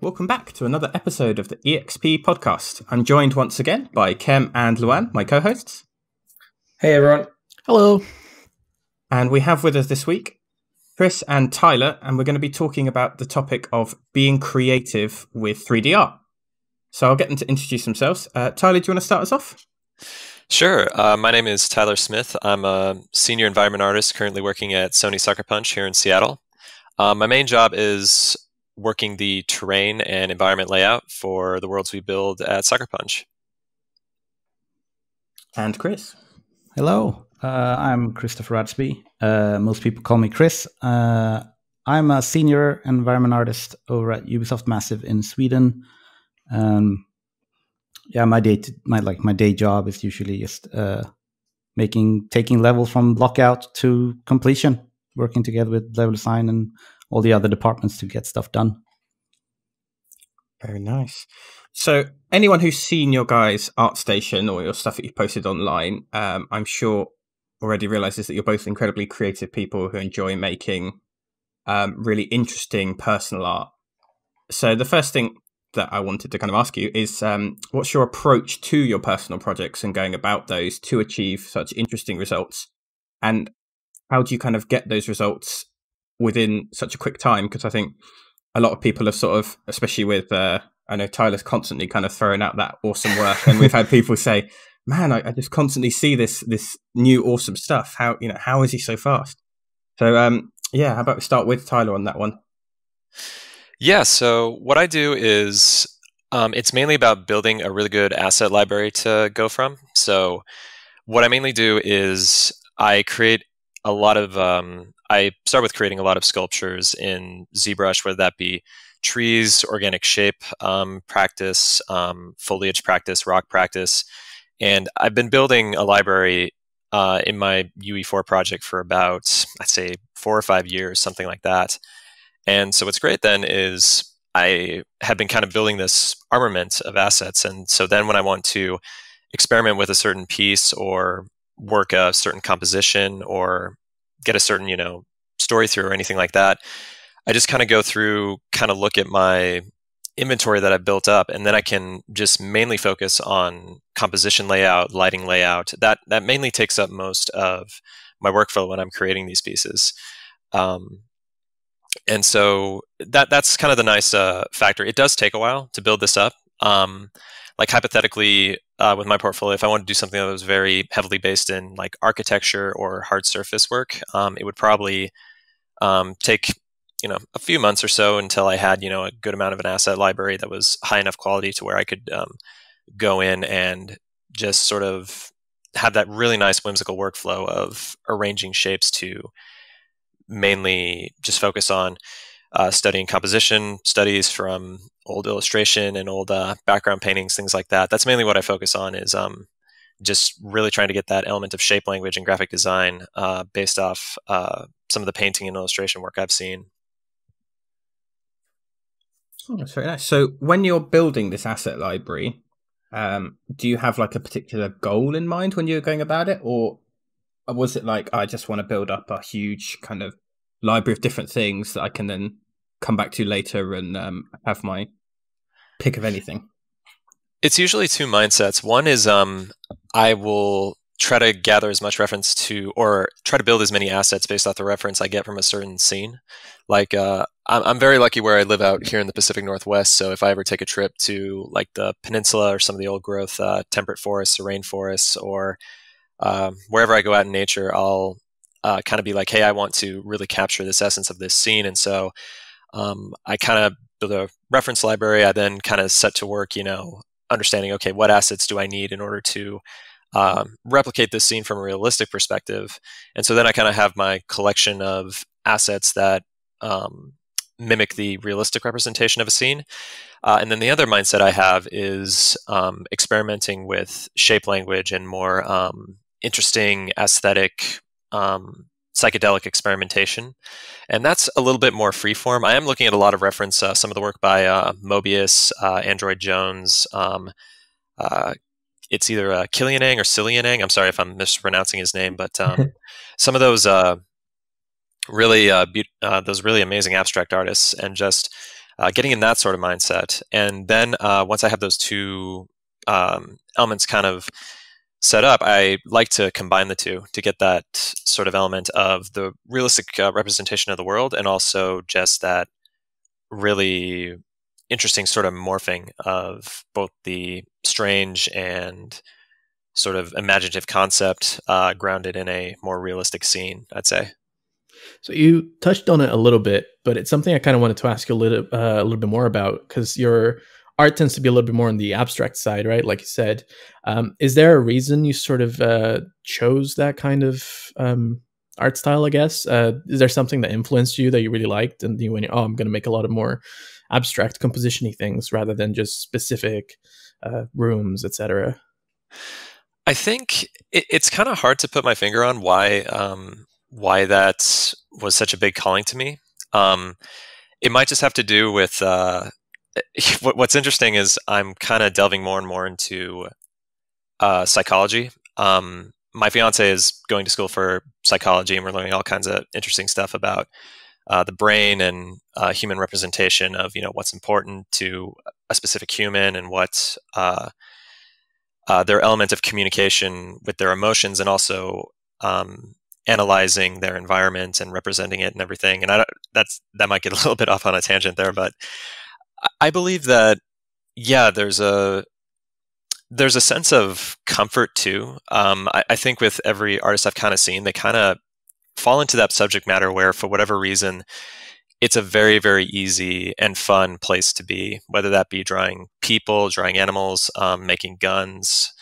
welcome back to another episode of the EXP Podcast. I'm joined once again by Kem and Luan, my co-hosts. Hey everyone. Hello. And we have with us this week Chris and Tyler, and we're going to be talking about the topic of being creative with 3D art. So I'll get them to introduce themselves. Tyler, do you want to start us off? Sure. My name is Tyler Smith. I'm a senior environment artist currently working at Sony Sucker Punch here in Seattle. My main job is working the terrain and environment layout for the worlds we build at Sucker Punch. And Chris. Hello. I'm Christopher Radsby. Most people call me Chris. I'm a senior environment artist over at Ubisoft Massive in Sweden. My day job is usually just taking levels from blockout to completion, working together with level design and all the other departments to get stuff done. Very nice. So anyone who's seen your guys' art station or your stuff that you posted online, I'm sure already realizes that you're both incredibly creative people who enjoy making really interesting personal art. So the first thing that I wanted to kind of ask you is what's your approach to your personal projects and going about those to achieve such interesting results? And how do you kind of get those results within such a quick time? Because I think a lot of people have sort of, especially with, I know Tyler's constantly kind of throwing out that awesome work. And we've had people say, man, I just constantly see this new awesome stuff. How is he so fast? So, how about we start with Tyler on that one? Yeah, so what I do is it's mainly about building a really good asset library to go from. So what I mainly do is I start with creating a lot of sculptures in ZBrush, whether that be trees, organic shape practice, foliage practice, rock practice. And I've been building a library in my UE4 project for about, I'd say, 4 or 5 years, something like that. And so what's great then is I have been kind of building this armament of assets. And so then when I want to experiment with a certain piece or work a certain composition or get a certain, story through or anything like that, I just kind of go through, kind of look at my inventory that I built up, and then I can just mainly focus on composition layout, lighting layout. That mainly takes up most of my workflow when I'm creating these pieces. And so that's kind of the nice factor. It does take a while to build this up. Like hypothetically, with my portfolio, if I wanted to do something that was very heavily based in like architecture or hard surface work, it would probably take a few months or so until I had a good amount of an asset library that was high enough quality to where I could go in and just sort of have that really nice whimsical workflow of arranging shapes to mainly just focus on studying composition studies from old illustration and old background paintings, things like that. That's mainly what I focus on is just really trying to get that element of shape language and graphic design based off some of the painting and illustration work I've seen. Oh, that's very nice. So when you're building this asset library, do you have like a particular goal in mind when you're going about it? Or was it like, I just want to build up a huge kind of library of different things that I can then come back to later and have my pick of anything? It's usually two mindsets. One is I will try to gather as much reference to, or try to build as many assets based off the reference I get from a certain scene. Like I'm very lucky where I live out here in the Pacific Northwest. So if I ever take a trip to like the peninsula or some of the old growth temperate forests or rainforests or wherever I go out in nature, I'll kind of be like, hey, I want to really capture this essence of this scene. And so I kind of build a reference library. I then kind of set to work, understanding, okay, what assets do I need in order to replicate this scene from a realistic perspective. And so then I kind of have my collection of assets that mimic the realistic representation of a scene. And then the other mindset I have is experimenting with shape language and more interesting aesthetic psychedelic experimentation. And that's a little bit more freeform. I am looking at a lot of reference, some of the work by Mobius, Android Jones. It's either Kilianang or Cilianang. I'm sorry if I'm mispronouncing his name, but some of those really amazing abstract artists, and just getting in that sort of mindset. And then once I have those two elements kind of set up, I like to combine the two to get that sort of element of the realistic representation of the world, and also just that really interesting sort of morphing of both the strange and sort of imaginative concept grounded in a more realistic scene, I'd say. So you touched on it a little bit, but it's something I kind of wanted to ask you a little bit more about, because your art tends to be a little bit more on the abstract side, right? Like you said, is there a reason you sort of chose that kind of art style, I guess? Is there something that influenced you that you really liked, and you went, oh, I'm going to make a lot of more abstract composition-y things rather than just specific rooms, etc.? I think it's kind of hard to put my finger on why that was such a big calling to me. It might just have to do with what's interesting is I'm kind of delving more and more into psychology. My fiance is going to school for psychology, and we're learning all kinds of interesting stuff about the brain and human representation of, what's important to a specific human, and what their element of communication with their emotions, and also analyzing their environment and representing it and everything. And that might get a little bit off on a tangent there, but I believe that, yeah, there's a sense of comfort too. I think with every artist I've kind of seen, they kind of fall into that subject matter where, for whatever reason, it's a very, very easy and fun place to be, whether that be drawing people, drawing animals, making guns,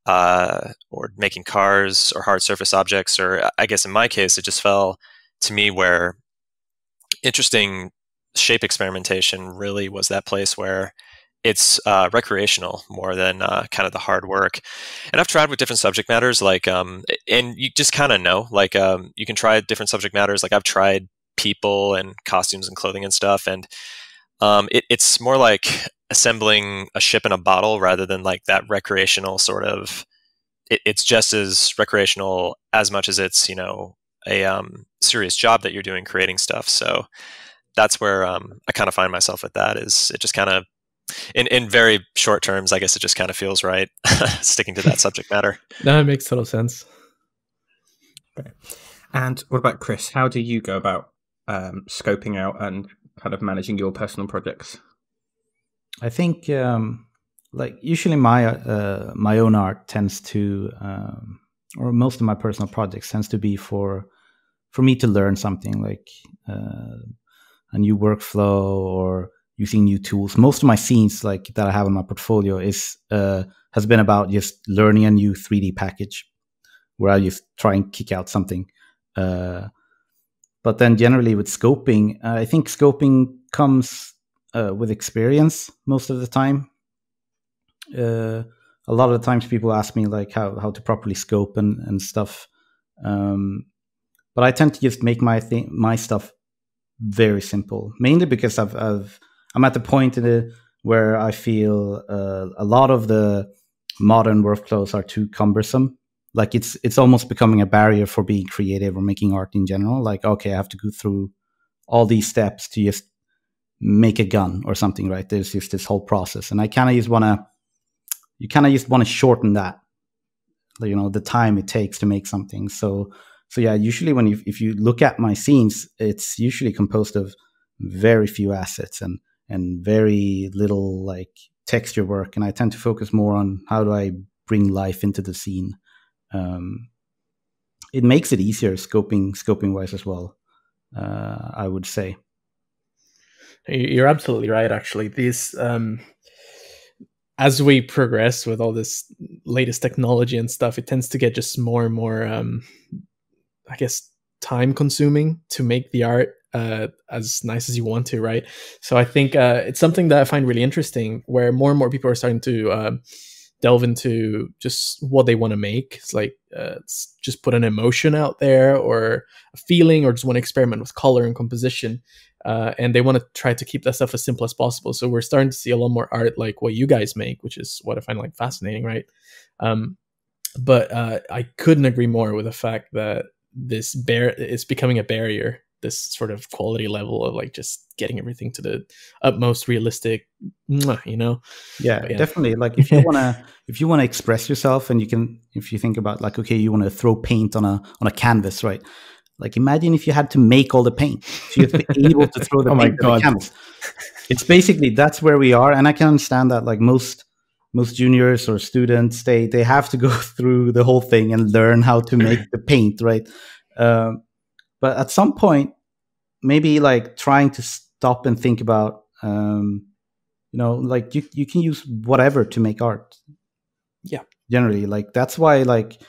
or making cars or hard surface objects. Or I guess in my case, it just fell to me where interesting shape experimentation really was that place where it's recreational more than kind of the hard work. And I've tried with different subject matters, like, and you just kind of know, like, you can try different subject matters. Like, I've tried people and costumes and clothing and stuff, and it's more like assembling a ship in a bottle rather than like that recreational sort of. It's just as recreational as much as it's a serious job that you're doing creating stuff. So that's where I kind of find myself with that. Is it just kind of in very short terms, I guess it just kind of feels right sticking to that subject matter. No, it makes total sense. Okay. And what about Chris? How do you go about scoping out and kind of managing your personal projects? I think like usually my own art tends to, or most of my personal projects tends to be for me to learn something, like a new workflow or using new tools. Most of my scenes like that I have in my portfolio has been about just learning a new 3D package where I just try and kick out something. But then generally with scoping, I think scoping comes with experience most of the time. A lot of the times people ask me like how to properly scope and stuff. But I tend to just make my stuff very simple, mainly because I'm at the point where I feel a lot of the modern workflows are too cumbersome. Like it's almost becoming a barrier for being creative or making art in general. Like, okay, I have to go through all these steps to just make a gun or something, right? There's just this whole process, and I kind of just want to shorten that, the time it takes to make something. So yeah, usually if you look at my scenes, it's usually composed of very few assets and very little like texture work, and I tend to focus more on how do I bring life into the scene. It makes it easier scoping wise as well, I would say. You're absolutely right, actually. These as we progress with all this latest technology and stuff, it tends to get just more and more I guess time consuming to make the art as nice as you want to, right? So I think it's something that I find really interesting, where more and more people are starting to delve into just what they want to make. It's like just put an emotion out there or a feeling, or just want to experiment with color and composition. And they want to try to keep that stuff as simple as possible. So we're starting to see a lot more art like what you guys make, which is what I find like fascinating, right? But I couldn't agree more with the fact that it's becoming a barrier this sort of quality level of like just getting everything to the utmost realistic, you know. Yeah, definitely. Like if you wanna express yourself, and if you think about like, okay, you want to throw paint on a canvas, right? Like imagine if you had to make all the paint, so you have to be able to throw the Oh my paint on the God. canvas. It's basically, that's where we are, and I can understand that. Like most juniors or students, they have to go through the whole thing and learn how to make the paint, right? But at some point, maybe like trying to stop and think about, like you can use whatever to make art. Yeah, generally, like that's why like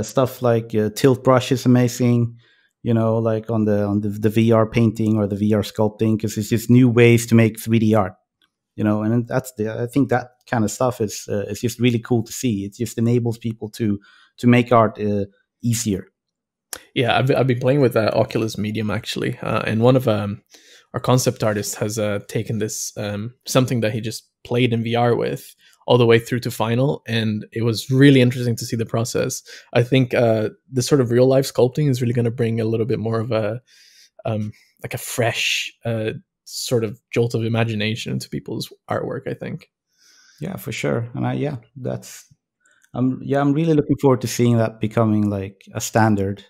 stuff like tilt brush is amazing. Like on the VR painting or the VR sculpting, because it's just new ways to make 3D art. And I think that kind of stuff is just really cool to see. It just enables people to make art easier. Yeah, I've been playing with Oculus Medium actually, and one of our concept artists has taken this something that he just played in VR with all the way through to final, and it was really interesting to see the process. I think the sort of real life sculpting is really going to bring a little bit more of a like a fresh sort of jolt of imagination to people's artwork, I think. Yeah, for sure. And I'm really looking forward to seeing that becoming like a standard,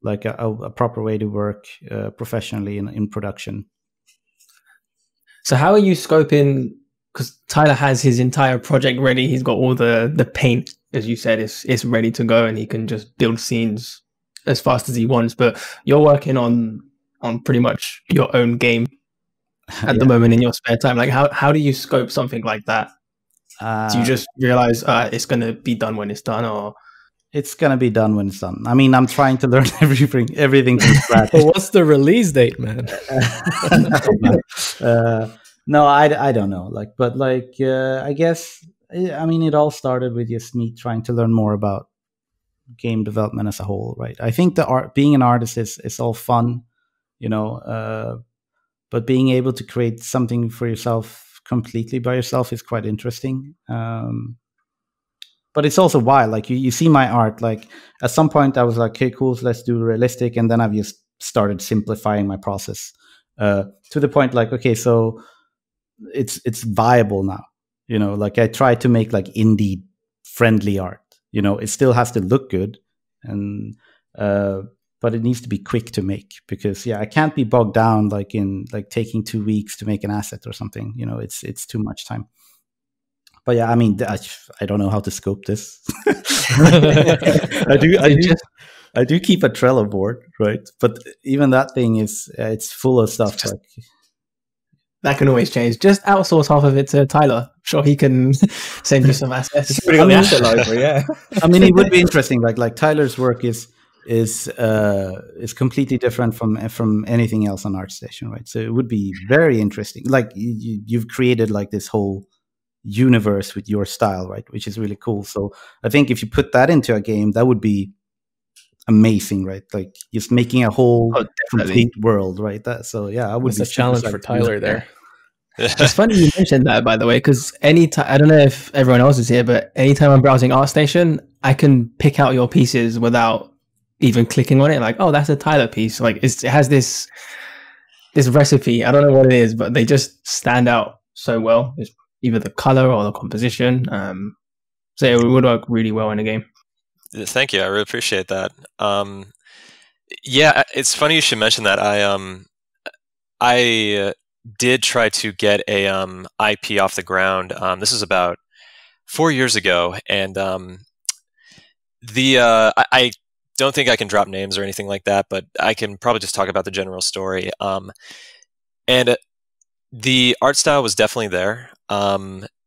like a proper way to work professionally in production. So how are you scoping? Because Tyler has his entire project ready. He's got all the paint, as you said, it's ready to go, and he can just build scenes as fast as he wants. But you're working on pretty much your own game at the moment in your spare time. Like how do you scope something like that? Do you just realize it's going to be done when it's done, or it's going to be done when it's done? I mean, I'm trying to learn everything from scratch. But what's the release date, man? No, I don't know. I guess, I mean, it all started with just me trying to learn more about game development as a whole, right? I think being an artist is all fun, but being able to create something for yourself completely by yourself is quite interesting. But it's also wild. Like you see my art. Like at some point, I was like, "Okay, cool, so let's do realistic," and then I've just started simplifying my process to the point, like, okay, so it's viable now. Like I try to make like indie friendly art. It still has to look good, and but it needs to be quick to make, because I can't be bogged down like in like taking 2 weeks to make an asset or something. It's too much time. But I mean, I don't know how to scope this. I do keep a Trello board, right? But even that thing it's full of stuff. That can always change. Just outsource half of it to Tyler. I'm sure he can send you some assets. He's got the asset library, yeah. I mean, it would be interesting. Like Tyler's work is completely different from anything else on ArtStation, right? So it would be very interesting. Like you've created like this whole universe with your style, right? Which is really cool. So I think if you put that into a game, that would be amazing, right? Like just making a whole complete world, right? I would be a challenge for Tyler there. It's funny you mentioned that, by the way, because anytime, I don't know if everyone else is here, but anytime I'm browsing ArtStation, I can pick out your pieces without even clicking on it. Like, oh, that's a Tyler piece. Like it has this recipe. I don't know what it is, but they just stand out so well. It's either the color or the composition. So it would work really well in a game. Thank you. I really appreciate that. It's funny you should mention that. I did try to get a IP off the ground. This was about 4 years ago, and I don't think I can drop names or anything like that, but I can probably just talk about the general story. And the art style was definitely there.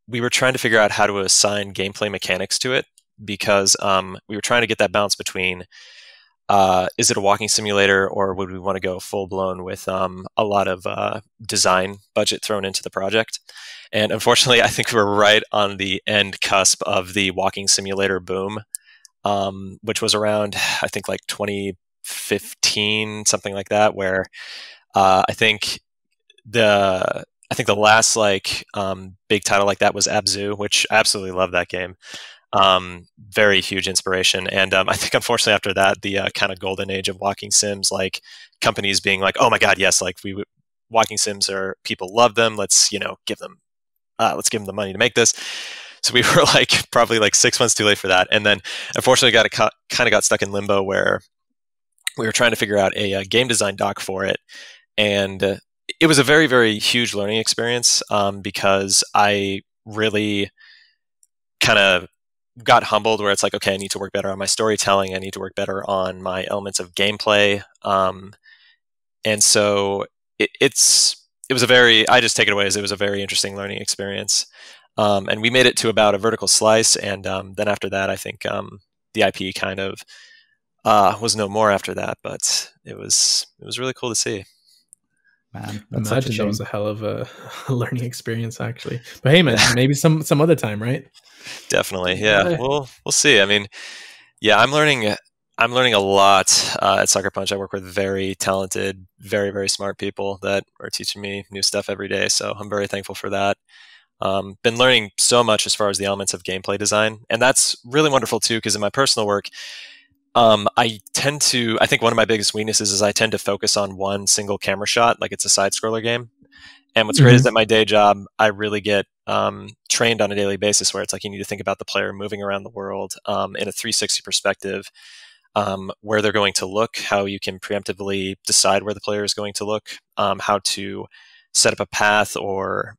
We were trying to figure out how to assign gameplay mechanics to it, because we were trying to get that balance between is it a walking simulator, or would we want to go full-blown with a lot of design budget thrown into the project. And unfortunately, I think we were right on the end cusp of the walking simulator boom, which was around, I think, like 2015, something like that, where I think the last like big title like that was Abzu, which I absolutely love that game. Very huge inspiration. And I think unfortunately after that, the kind of golden age of walking sims, like companies being like, oh my God, yes, like walking sims are, people love them. Let's, give them the money to make this. So we were like probably like 6 months too late for that. And then unfortunately kind of got stuck in limbo where we were trying to figure out a game design doc for it. And it was a very, very huge learning experience because I really kind of got humbled where it's like, okay, I need to work better on my storytelling. I need to work better on my elements of gameplay. And so it was I just take it away as it was a very interesting learning experience. And we made it to about a vertical slice. And then after that, I think the IP kind of was no more after that, but it was really cool to see. Man, I imagine that was a hell of a learning experience, actually. But hey, man, maybe some other time, right? Definitely, yeah. We'll see. I mean, yeah, I'm learning a lot at Sucker Punch. I work with very talented, very, very smart people that are teaching me new stuff every day. So I'm very thankful for that. Been learning so much as far as the elements of gameplay design, and that's really wonderful too. Because in my personal work, I think one of my biggest weaknesses is I tend to focus on one single camera shot, like it's a side scroller game. And what's great is that my day job, I really get trained on a daily basis where it's like you need to think about the player moving around the world in a 360 perspective, where they're going to look, how you can preemptively decide where the player is going to look, how to set up a path or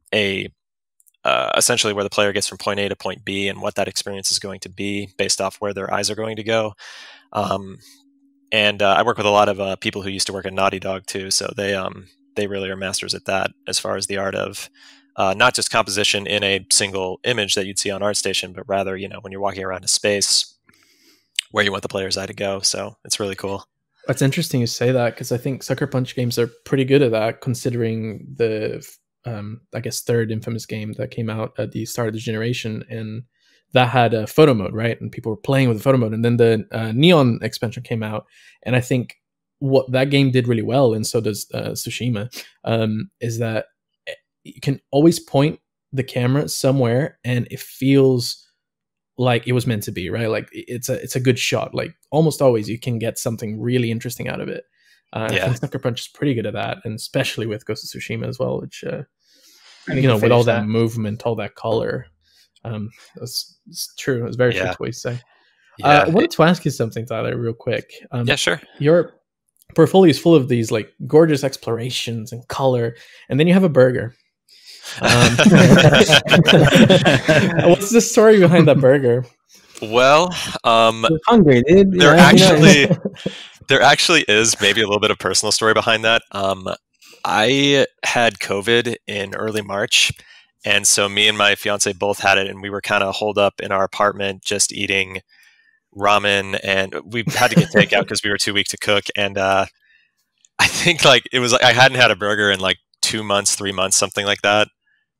essentially where the player gets from point A to point B and what that experience is going to be based off where their eyes are going to go. And I work with a lot of people who used to work at Naughty Dog too, so they really are masters at that as far as the art of not just composition in a single image that you'd see on ArtStation, but rather, when you're walking around a space where you want the player's eye to go. So it's really cool. It's interesting you say that because I think Sucker Punch games are pretty good at that, considering the I guess third infamous game that came out at the start of the generation, and that had a photo mode, right? And people were playing with the photo mode, and then the Neon expansion came out, and I think what that game did really well, and so does Tsushima, is that you can always point the camera somewhere, and it feels like it was meant to be, right? Like it's a good shot. Like almost always, you can get something really interesting out of it. I think Sucker Punch is pretty good at that, and especially with Ghost of Tsushima as well, which with all that movement, all that color. It's true. It's very true to what you say. I wanted to ask you something, Tyler, real quick. Yeah, sure. Your portfolio is full of these like gorgeous explorations and color, and then you have a burger. What's the story behind that burger? Well, hungry, dude. There actually is maybe a little bit of personal story behind that. I had COVID in early March, and so me and my fiance both had it, and we were kind of holed up in our apartment just eating ramen, and we had to get takeout because we were too weak to cook. And I think it was like I hadn't had a burger in like 2 months, 3 months, something like that.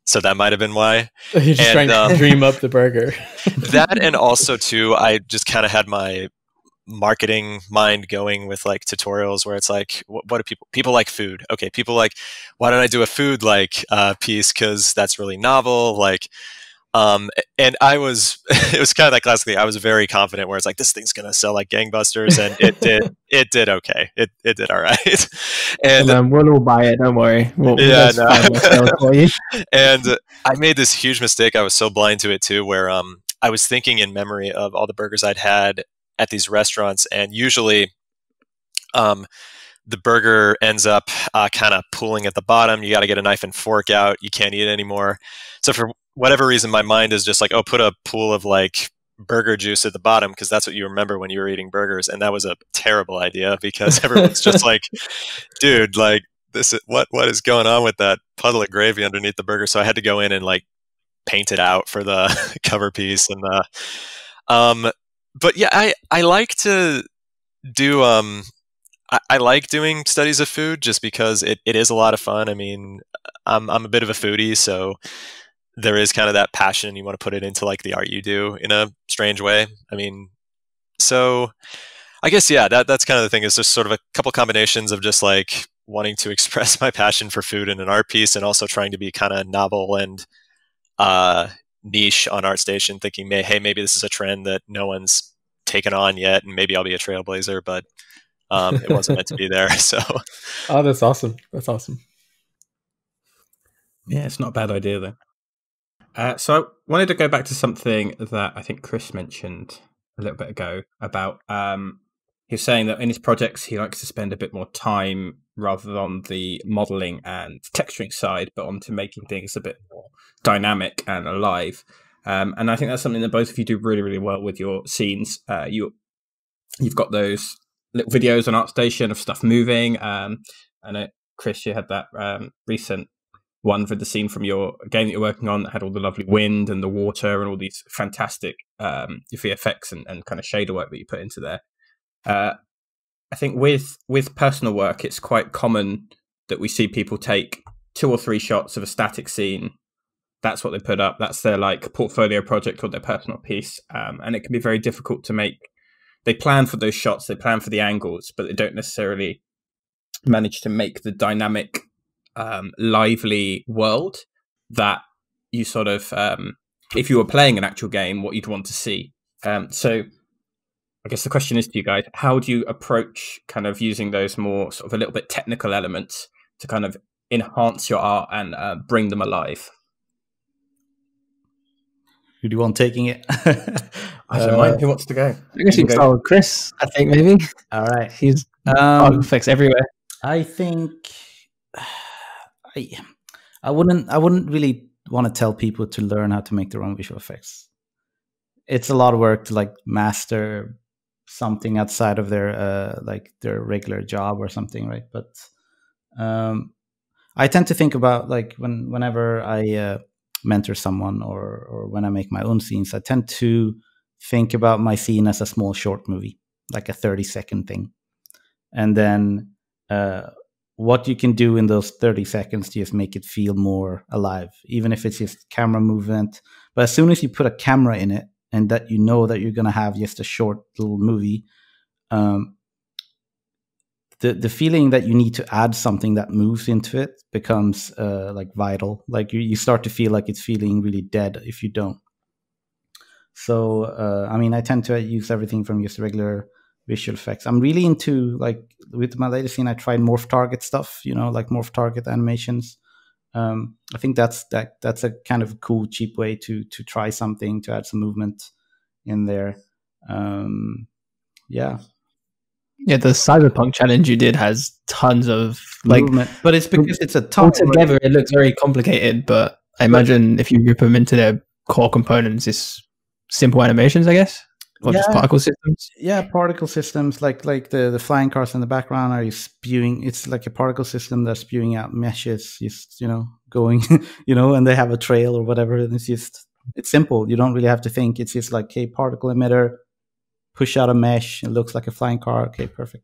So that might have been why. You're just trying to dream up the burger. That, and also too, I just kind of had my marketing mind going with like tutorials where it's like, what do people like food? Okay, people like, why don't I do a food piece, because that's really novel. And I was, it was kind of that classic thing. I was very confident where it's like, this thing's going to sell like gangbusters, and it did okay. It did all right. And we'll buy it. Don't worry. And I made this huge mistake. I was so blind to it too, where I was thinking in memory of all the burgers I'd had at these restaurants, and usually the burger ends up kind of pooling at the bottom. You got to get a knife and fork out. You can't eat it anymore. So for whatever reason, my mind is just like, oh, put a pool of like burger juice at the bottom, because that's what you remember when you were eating burgers. And that was a terrible idea, because everyone's just like, dude, like what is going on with that puddle of gravy underneath the burger? So I had to go in and like paint it out for the cover piece. And but yeah, I like to do I like doing studies of food just because it is a lot of fun. I mean, I'm a bit of a foodie, so there is kind of that passion. You want to put it into like the art you do in a strange way. I mean, so I guess, yeah, that's kind of the thing, is just sort of a couple combinations of just like wanting to express my passion for food in an art piece, and also trying to be kind of novel and niche on ArtStation, thinking, hey, maybe this is a trend that no one's taken on yet, and maybe I'll be a trailblazer, but it wasn't meant to be there. So, oh, that's awesome. That's awesome. Yeah, it's not a bad idea though. So I wanted to go back to something that I think Chris mentioned a little bit ago about he was saying that in his projects he likes to spend a bit more time rather than on the modeling and texturing side, but onto making things a bit more dynamic and alive. And I think that's something that both of you do really, really well with your scenes. You've got those little videos on ArtStation of stuff moving. I know, Chris, you had that recent one for the scene from your game that you're working on that had all the lovely wind and the water and all these fantastic VFX and kind of shader work that you put into there. I think with personal work, it's quite common that we see people take 2 or 3 shots of a static scene. That's what they put up. That's their like portfolio project or their personal piece. And it can be very difficult to make. They plan for those shots, they plan for the angles, but they don't necessarily manage to make the dynamic, lively world that you sort of, if you were playing an actual game, what you'd want to see. So I guess the question is to you guys, how do you approach kind of using those more sort of a little bit technical elements to kind of enhance your art and bring them alive? Who do you want taking it? I don't mind. Who wants to go? I guess you can start with Chris, I think, maybe. All right. He's art effects everywhere. I think I wouldn't really want to tell people to learn how to make their own visual effects. It's a lot of work to like master something outside of their like their regular job or something, right? But I tend to think about like whenever I mentor someone or when I make my own scenes, I tend to think about my scene as a small short movie, like a 30-second thing. And then what you can do in those 30 seconds to just make it feel more alive, even if it's just camera movement. But as soon as you put a camera in it and that you know that you're going to have just a short little movie, the feeling that you need to add something that moves into it becomes like vital. Like you start to feel like it's feeling really dead if you don't. So, I mean, I tend to use everything from just regular visual effects. I'm really into, like, with my latest scene, I tried morph target stuff, like morph target animations. I think that's a kind of cool, cheap way to try something, to add some movement in there. Yeah. Yeah, the Cyberpunk challenge you did has tons of like movement, but it's because it's a ton. Altogether, it looks very complicated, but I imagine if you rip them into their core components, it's simple animations, I guess, or just particle systems. Yeah, particle systems, like the flying cars in the background are spewing. It's like a particle system that's spewing out meshes, just going, and they have a trail or whatever. And it's simple. You don't really have to think. It's just like a particle emitter. Push out a mesh, it looks like a flying car. Okay, perfect.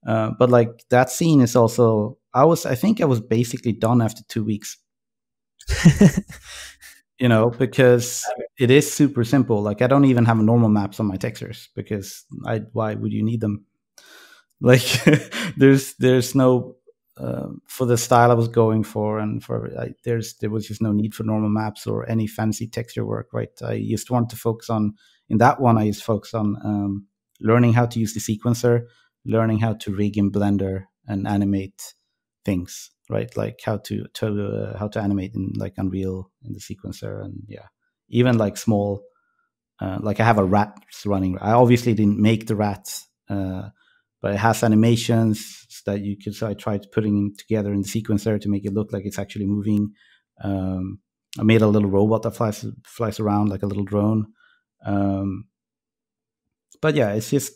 But like that scene is also, I think I was basically done after 2 weeks. Because it is super simple. Like I don't even have normal maps on my textures because why would you need them? Like there's no for the style I was going for, and there was just no need for normal maps or any fancy texture work, right? I used to want to focus on. In that one, I used to focus on learning how to use the sequencer, learning how to rig in Blender and animate things, right? Like how to animate in like Unreal in the sequencer, and even like small, like I have a rat running. I obviously didn't make the rat, but it has animations that you could. So I tried putting it together in the sequencer to make it look like it's actually moving. I made a little robot that flies around like a little drone. But yeah, it's just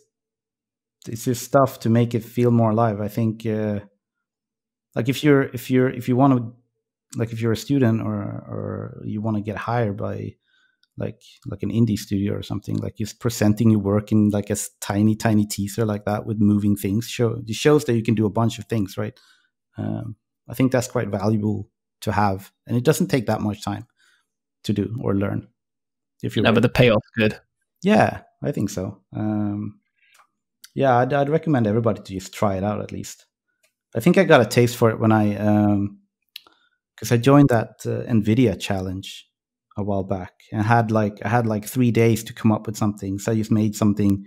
stuff to make it feel more alive. I think like if you're a student or you want to get hired by like an indie studio or something, like just presenting your work in like a tiny teaser like that with moving things shows that you can do a bunch of things, right? I think that's quite valuable to have, and it doesn't take that much time to do or learn. But the payoff's good. Yeah, I think so. I'd recommend everybody to just try it out at least. I think I got a taste for it when because I joined that NVIDIA challenge a while back, and I had like 3 days to come up with something. So I just made something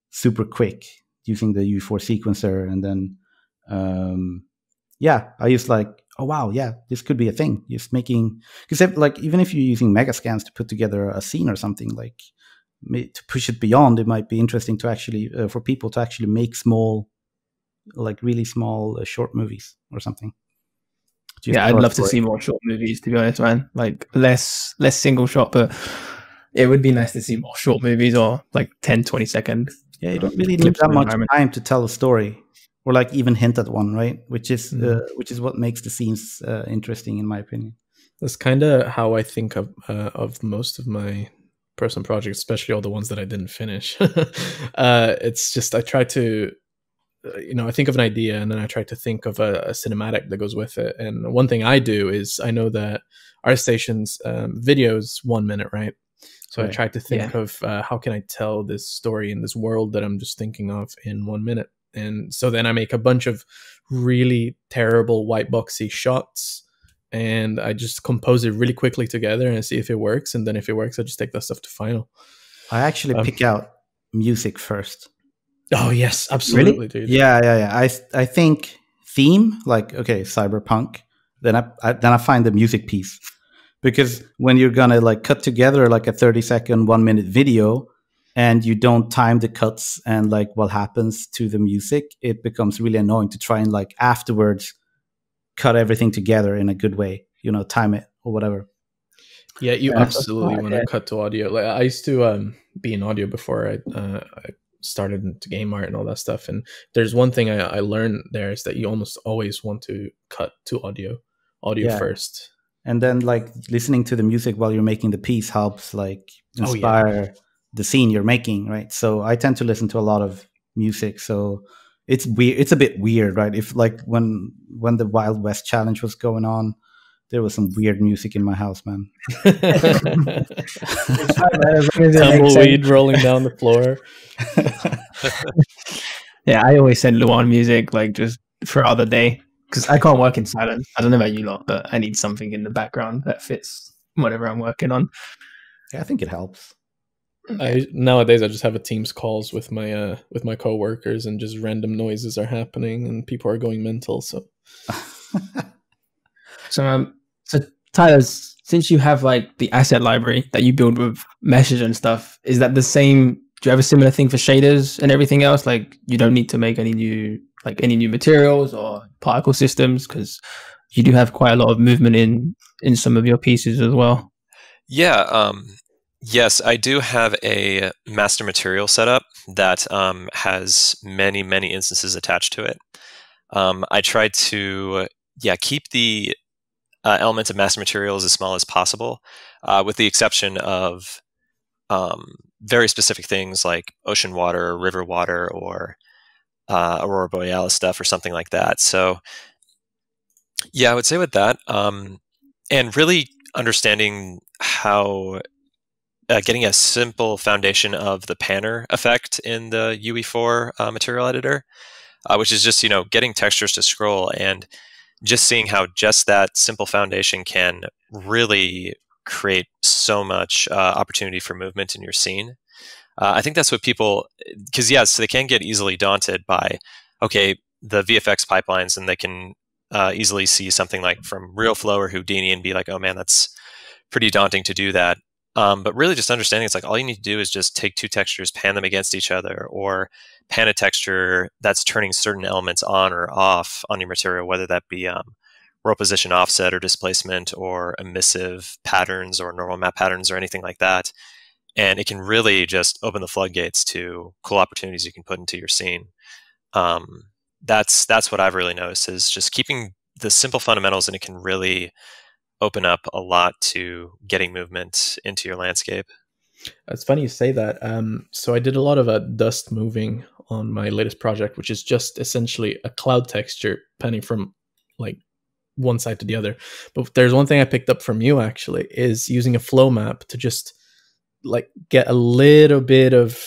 super quick using the UE4 sequencer, and then I just like, oh wow, yeah, this could be a thing. Just making, because like even if you're using megascans to put together a scene or something, like to push it beyond, it might be interesting to actually for people to actually make small, like really small short movies or something. Yeah, I'd love to see more short movies, to be honest, man. Like less single shot, but it would be nice to see more short movies, or like 10, 20 second. Yeah, you don't really need that much time to tell a story, or like even hint at one, right? Which is what makes the scenes interesting, in my opinion. That's kind of how I think of most of my personal projects, especially all the ones that I didn't finish. It's just I try to, I think of an idea, and then I try to think of a cinematic that goes with it. And one thing I do is I know that ArtStation's video's 1 minute, right? So right. I try to think of how can I tell this story in this world that I'm just thinking of in 1 minute. And so then I make a bunch of really terrible white boxy shots, and I just compose it really quickly together and see if it works. And then if it works, I just take that stuff to final. I actually pick out music first. Oh yes, absolutely, really? Dude. Yeah. I think theme, like okay, cyberpunk. Then I find the music piece, because when you're gonna like cut together like a 30-second, 1 minute video, and you don't time the cuts and like what happens to the music, it becomes really annoying to try and like afterwards cut everything together in a good way. Time it or whatever. Yeah, you absolutely want to cut to audio. Like I used to be in audio before I started into game art and all that stuff, and there's one thing I learned there is that you almost always want to cut to audio first, and then like listening to the music while you're making the piece helps like inspire the scene you're making, right? So I tend to listen to a lot of music, so it's weird. It's a bit weird, right? If like when the Wild West challenge was going on, there was some weird music in my house, man. Tumbleweed rolling down the floor. Yeah, I always send Luan music like just for other day, because I can't work in silence. I don't know about you lot, but I need something in the background that fits whatever I'm working on. Yeah, I think it helps. Nowadays I just have a Teams calls with my coworkers, and just random noises are happening and people are going mental. So So Tyler, since you have like the asset library that you build with meshes and stuff, is that the same? Do you have a similar thing for shaders and everything else? Like you don't need to make any new materials or particle systems, because you do have quite a lot of movement in some of your pieces as well. Yeah. Yes, I do have a master material setup that has many, many instances attached to it. I try to keep the elements of master materials as small as possible, with the exception of very specific things like ocean water, river water, or Aurora Borealis stuff or something like that. So yeah, I would say with that, and really understanding how getting a simple foundation of the panner effect in the UE4 material editor, which is just, getting textures to scroll, and just seeing how just that simple foundation can really create so much opportunity for movement in your scene. I think that's what people, because so they can get easily daunted by, okay, the VFX pipelines, and they can easily see something like from RealFlow or Houdini and be like, oh man, that's pretty daunting to do that. But really just understanding it's like all you need to do is just take two textures, pan them against each other, or pan a texture that's turning certain elements on or off on your material, whether that be world position offset or displacement or emissive patterns or normal map patterns or anything like that. And it can really just open the floodgates to cool opportunities you can put into your scene. That's what I've really noticed, is just keeping the simple fundamentals, and it can really open up a lot to getting movement into your landscape. It's funny you say that. So I did a lot of dust moving on my latest project, which is just essentially a cloud texture panning from like one side to the other. But there's one thing I picked up from you actually, is using a flow map to just like get a little bit of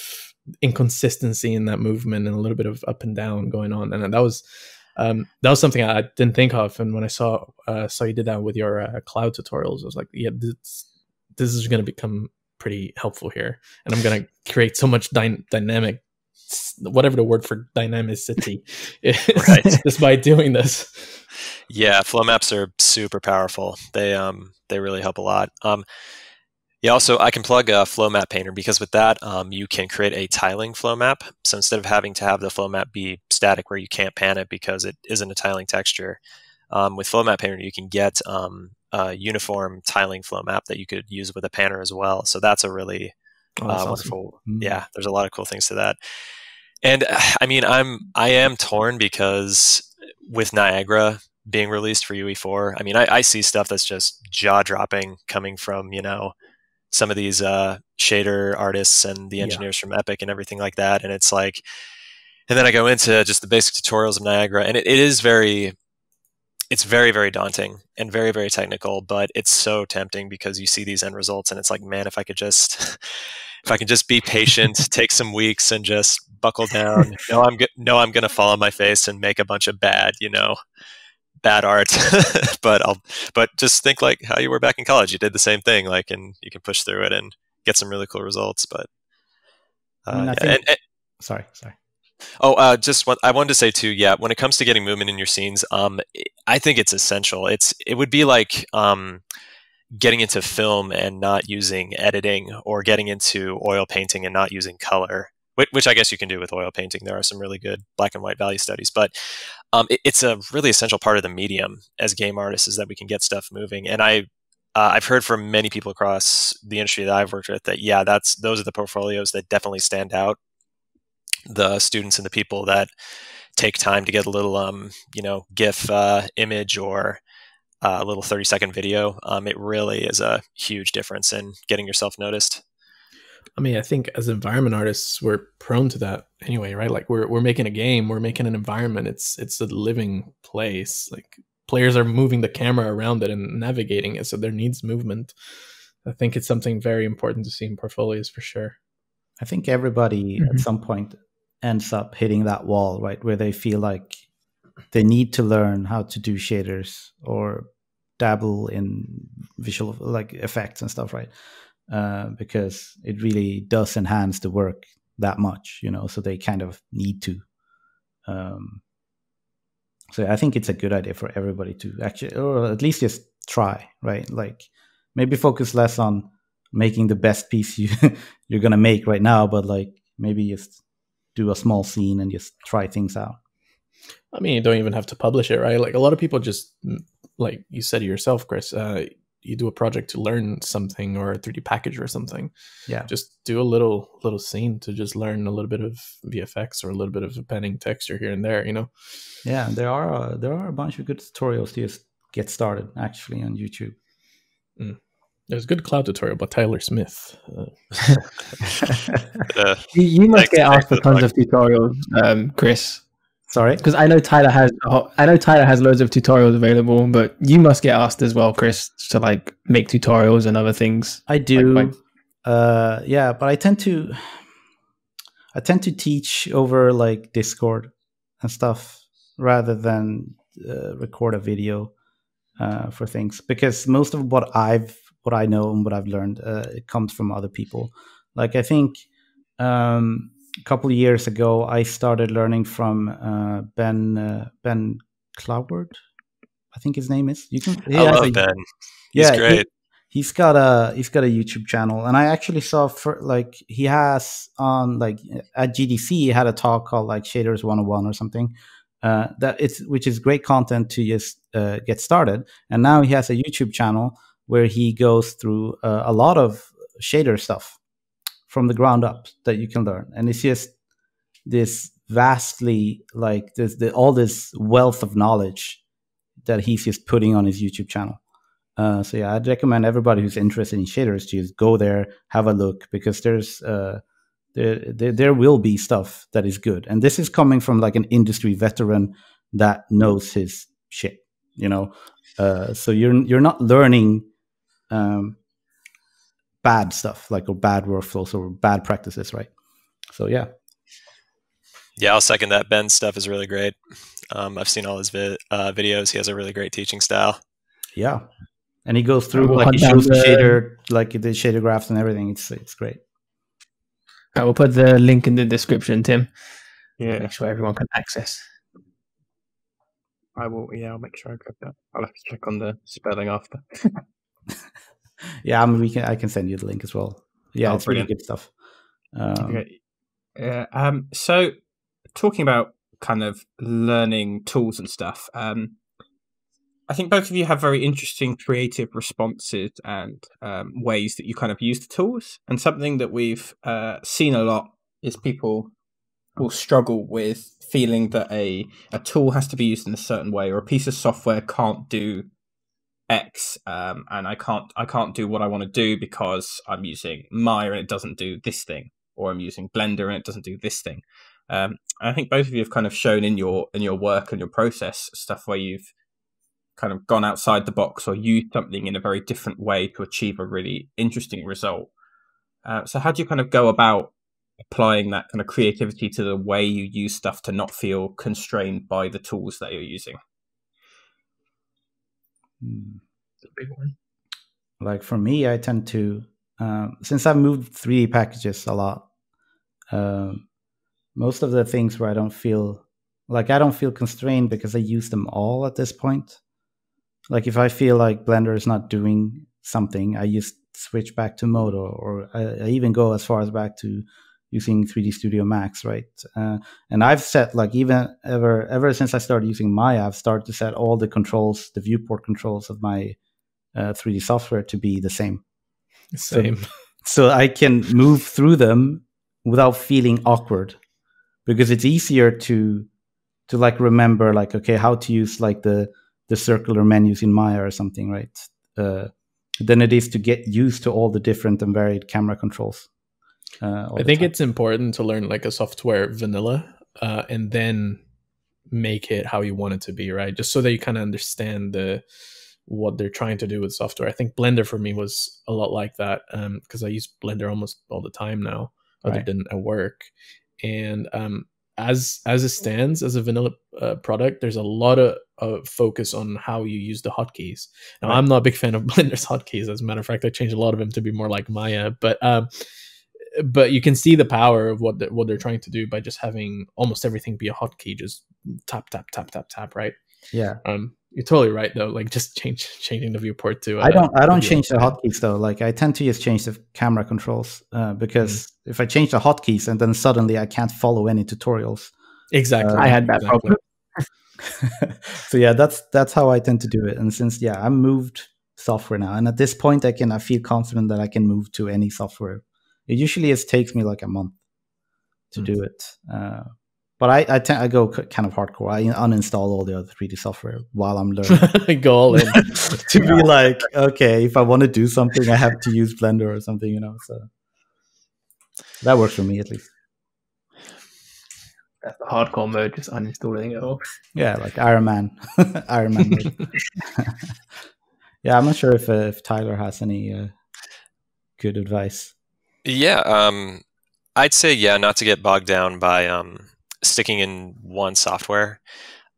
inconsistency in that movement and a little bit of up and down going on. And that was something I didn't think of. And when I saw you did that with your cloud tutorials, I was like, yeah, this is going to become pretty helpful here, and I'm going to create so much dynamic, whatever the word for dynamicity is, Right. just by doing this. Yeah, flow maps are super powerful. They really help a lot. Yeah, also I can plug a flow map painter, because with that you can create a tiling flow map. So instead of having to have the flow map be static where you can't pan it because it isn't a tiling texture, with flow map painter you can get a uniform tiling flow map that you could use with a panner as well. So that's a really wonderful. Awesome. Yeah, there's a lot of cool things to that. And I mean, I am torn, because with Niagara being released for UE4, I mean, I see stuff that's just jaw dropping coming from, some of these shader artists and the engineers from Epic and everything like that. And it's like, and then I go into just the basic tutorials of Niagara, and it's very, very daunting and very, very technical, but it's so tempting because you see these end results and it's like, man, if I can just be patient, take some weeks and just buckle down, I'm going to fall on my face and make a bunch of bad art, but just think like how you were back in college. You did the same thing, and you can push through it and get some really cool results. But sorry. Oh, just what I wanted to say too. Yeah, when it comes to getting movement in your scenes, I think it's essential. It would be like getting into film and not using editing, or getting into oil painting and not using color, which I guess you can do with oil painting. There are some really good black and white value studies, but it's a really essential part of the medium as game artists, is that we can get stuff moving. And I've heard from many people across the industry that I've worked with that, those are the portfolios that definitely stand out. The students and the people that take time to get a little, GIF image or a little 30-second video. It really is a huge difference in getting yourself noticed. I mean, I think as environment artists, we're prone to that anyway, right? Like we're making a game, we're making an environment. It's a living place. Like players are moving the camera around it and navigating it, so there needs movement. I think it's something very important to see in portfolios for sure. I think everybody at some point ends up hitting that wall, right, where they feel like they need to learn how to do shaders or dabble in visual effects and stuff, right? Because it really does enhance the work that much, so they kind of need to. So I think it's a good idea for everybody to actually, or at least just try, right? Like maybe focus less on making the best piece you're going to make right now, but maybe just do a small scene and just try things out. I mean, you don't even have to publish it, right? Like a lot of people just, like you said yourself, Chris, you do a project to learn something, or a 3D package or something. Yeah. Just do a little scene to just learn a little bit of VFX or a little bit of penning texture here and there, Yeah, there are a bunch of good tutorials to just get started actually on YouTube. There's a good cloud tutorial by Tyler Smith. You must get asked for tons of tutorials, Chris. Sorry, because I know Tyler has loads of tutorials available, but you must get asked as well, Chris, to make tutorials and other things. I do, yeah, but I tend to teach over Discord and stuff rather than record a video for things, because most of what I know and what I've learned it comes from other people. I think. A couple of years ago, I started learning from Ben Cloward, I think his name is. I love Ben. He's great. He's got a YouTube channel, and I actually saw he has on at GDC he had a talk called Shaders 101 or something. Which is great content to just get started. And now he has a YouTube channel where he goes through a lot of shader stuff from the ground up that you can learn, and it's just this vastly all this wealth of knowledge that he's just putting on his YouTube channel. So yeah, I'd recommend everybody who's interested in shaders to just go there, have a look, because there's there will be stuff that is good, and this is coming from an industry veteran that knows his shit, So you're not learning bad stuff or bad workflows or bad practices, right? So yeah, I'll second that. Ben's stuff is really great. I've seen all his videos. He has a really great teaching style. Yeah, And he goes through, We'll like, hunt he down shows the shader, like the shader graphs and everything. It's great. I will put the link in the description, Tim. Yeah, Make sure everyone can access. I will. Yeah, I'll make sure I grab that. I'll have to check on the spelling after. Yeah, I mean, I can send you the link as well. Yeah, it's brilliant. really good stuff. Okay. Yeah. So, talking about kind of learning tools and stuff. I think both of you have very interesting creative responses and ways that you kind of use the tools. And something that we've seen a lot is people will struggle with feeling that a tool has to be used in a certain way, or a piece of software can't do X, and I can't do what I want to do because I'm using Maya and it doesn't do this thing, or I'm using Blender and it doesn't do this thing. I think both of you have kind of shown in your work and your process stuff where you've kind of gone outside the box or used something in a very different way to achieve a really interesting result. So how do you kind of go about applying that kind of creativity to the way you use stuff to not feel constrained by the tools that you're using? It's a big one. Like for me, I tend to, since I've moved 3D packages a lot, most of the things where I don't feel constrained because I use them all at this point. Like if I feel like Blender is not doing something, I just switch back to Modo, or I even go as far as back to using 3D Studio Max, right? And I've set, like, even ever since I started using Maya, I've started to set all the controls, the viewport controls of my 3D software to be the same. So I can move through them without feeling awkward, because it's easier to like remember, like, okay, how to use like the circular menus in Maya or something, right? Than it is to get used to all the different and varied camera controls. I think it's important to learn like a software vanilla and then make it how you want it to be, right? Just so that you kind of understand what they're trying to do with software. I think Blender for me was a lot like that, because I use Blender almost all the time now, other than at work. And as it stands as a vanilla product, there's a lot of focus on how you use the hotkeys. Now, I'm not a big fan of Blender's hotkeys. As a matter of fact, I changed a lot of them to be more like Maya, but you can see the power of what they're trying to do by just having almost everything be a hotkey, just tap, tap, tap, tap, tap, right? Yeah. You're totally right though. Like just changing the viewport to. I don't change the hotkeys though. Like I tend to just change the camera controls because if I change the hotkeys and then suddenly I can't follow any tutorials. Exactly. I had that problem. So yeah, that's how I tend to do it. And since I moved software now, and at this point I feel confident that I can move to any software. It usually takes me like a month to do it. But I go kind of hardcore. I uninstall all the other 3D software while I'm learning. Go all in. To be like, okay, if I want to do something, I have to use Blender or something, So that works for me at least. That's the hardcore mode, just uninstalling it all. Yeah, like Iron Man. Iron Man mode. Yeah, I'm not sure if Tyler has any good advice. Yeah, I'd say not to get bogged down by sticking in one software.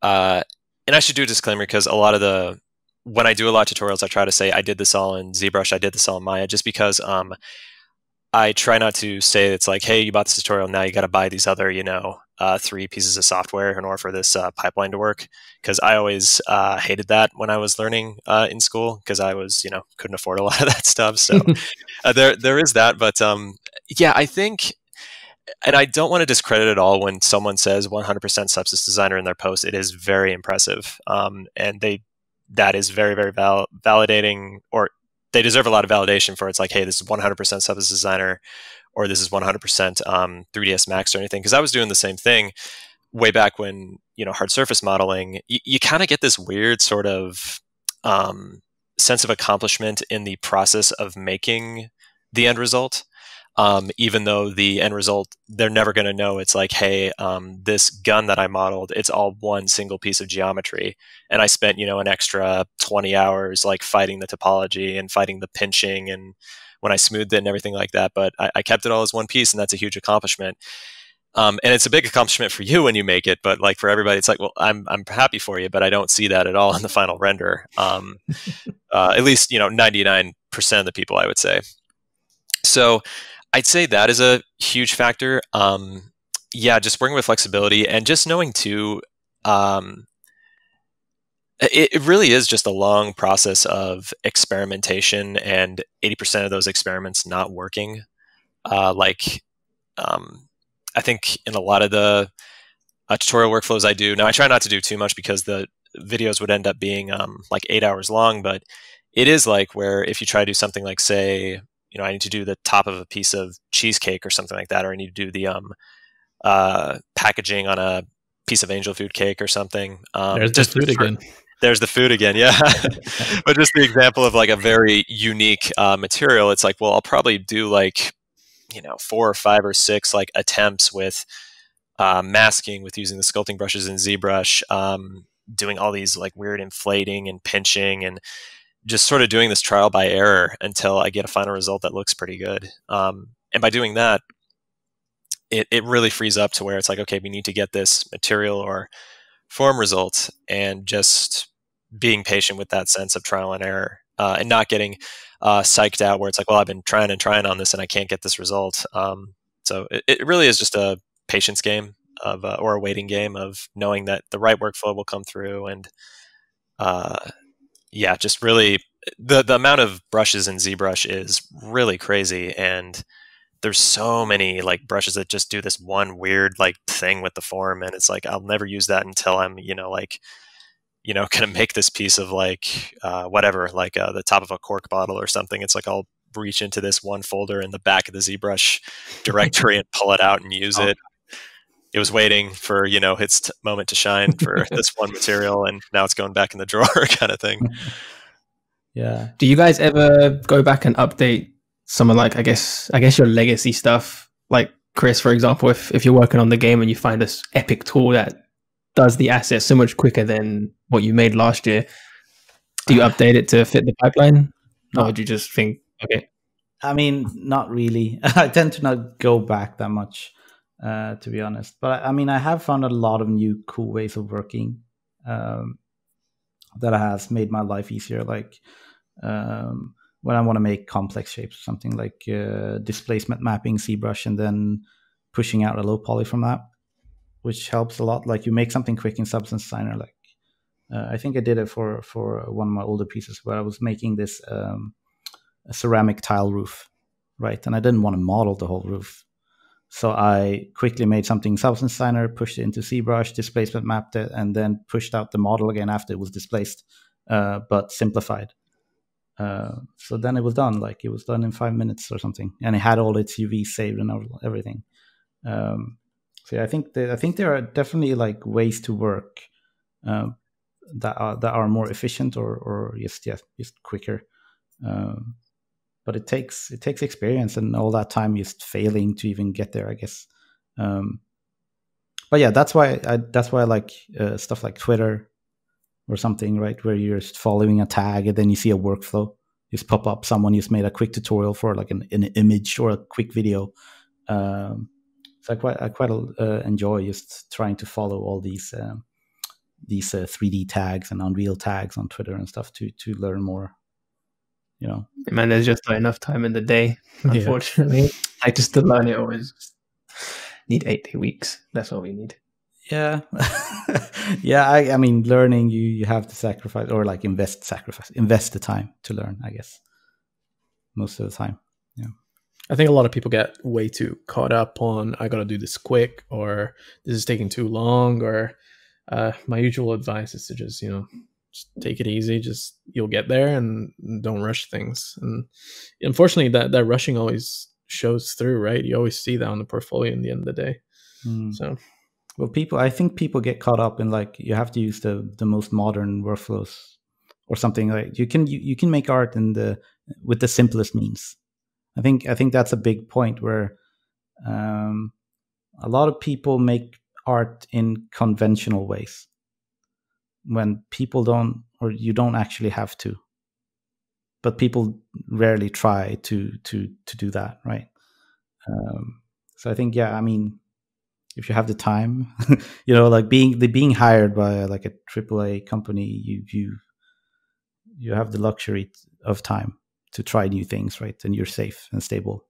And I should do a disclaimer because when I do a lot of tutorials, I try to say I did this all in ZBrush, I did this all in Maya, just because I try not to say it's like, hey, you bought this tutorial, now you got to buy these other, 3 pieces of software in order for this pipeline to work. Because I always hated that when I was learning in school, because I was, couldn't afford a lot of that stuff. So there is that. But I think, and I don't want to discredit at all when someone says 100% Substance Designer in their post. It is very impressive. And that is very, very validating, or they deserve a lot of validation for it's like, hey, this is 100% Substance Designer, or this is 100% 3ds Max or anything. Because I was doing the same thing way back when, hard surface modeling, you kind of get this weird sort of sense of accomplishment in the process of making the end result. Even though the end result, they're never going to know. It's like, hey, this gun that I modeled, it's all one single piece of geometry. And I spent, an extra 20 hours like fighting the topology and fighting the pinching and when I smoothed it and everything like that. But I kept it all as one piece, and that's a huge accomplishment. And it's a big accomplishment for you when you make it, but like for everybody, it's like, well, I'm happy for you, but I don't see that at all in the final render. At least 99% of the people, I would say. So I'd say that is a huge factor. Just working with flexibility and just knowing too. It really is just a long process of experimentation, and 80% of those experiments not working. I think in a lot of the tutorial workflows I do now, I try not to do too much because the videos would end up being like 8 hours long. But it is like where if you try to do something like, say, I need to do the top of a piece of cheesecake or something like that, or I need to do the packaging on a piece of angel food cake or something. There's just food again. There's the food again, yeah. But just the example of like a very unique material, it's like, well, I'll probably do like 4 or 5 or 6 like attempts with masking, with using the sculpting brushes in ZBrush, doing all these like weird inflating and pinching, and just sort of doing this trial by error until I get a final result that looks pretty good. And by doing that, it really frees up to where it's like, okay, we need to get this material or form results, and just being patient with that sense of trial and error, and not getting psyched out where it's like, well, I've been trying and trying on this and I can't get this result. So it really is just a patience game of, or a waiting game of knowing that the right workflow will come through. And just really the amount of brushes in ZBrush is really crazy. And there's so many like brushes that just do this one weird like thing with the form. And it's like, I'll never use that until I'm, going to make this piece of like, whatever, like the top of a cork bottle or something. It's like, I'll reach into this one folder in the back of the ZBrush directory and pull it out and use it. It was waiting for, its moment to shine for this one material, and now it's going back in the drawer kind of thing. Yeah. Do you guys ever go back and update some of like, I guess your legacy stuff? Like Chris, for example, if you're working on the game and you find this epic tool that does the assets so much quicker than what you made last year, do you update it to fit the pipeline? Or do you just think, okay? I mean, not really. I tend to not go back that much, to be honest. But I mean, I have found a lot of new cool ways of working that has made my life easier. Like when I want to make complex shapes, something like displacement mapping ZBrush and then pushing out a low poly from that, which helps a lot. Like you make something quick in Substance Designer. Like I think I did it for one of my older pieces where I was making this a ceramic tile roof, right? And I didn't want to model the whole roof. So I quickly made something in Substance Designer, pushed it into ZBrush, displacement mapped it, and then pushed out the model again after it was displaced, but simplified. So then it was done. Like it was done in 5 minutes or something, and it had all its UV saved and everything. So yeah, I think there are definitely like ways to work that are more efficient or just quicker. But it takes experience and all that time just failing to even get there, I guess. But yeah, that's why I like stuff like Twitter or something, right? Where you're just following a tag and then you see a workflow just pop up. Someone just made a quick tutorial for like an image or a quick video. So I quite enjoy just trying to follow all these 3D tags and Unreal tags on Twitter and stuff to learn more. Man, there's just not enough time in the day, unfortunately. Yeah. Like just to learn it always need 8 weeks. That's all we need. Yeah. Yeah, I mean, learning, you have to sacrifice or like invest the time to learn, I guess, most of the time. Yeah. I think a lot of people get way too caught up on, I got to do this quick, or this is taking too long, or my usual advice is to just take it easy. Just you'll get there and don't rush things. And unfortunately, that rushing always shows through, right? You always see that on the portfolio in the end of the day. So, well, I think people get caught up in like you have to use the most modern workflows or something. Like you can make art with the simplest means. I think that's a big point where a lot of people make art in conventional ways when people don't, or you don't actually have to, but people rarely try to do that, right? So I think, yeah, I mean, if you have the time, like being hired by like a AAA company, you have the luxury of time to try new things, right? And you're safe and stable.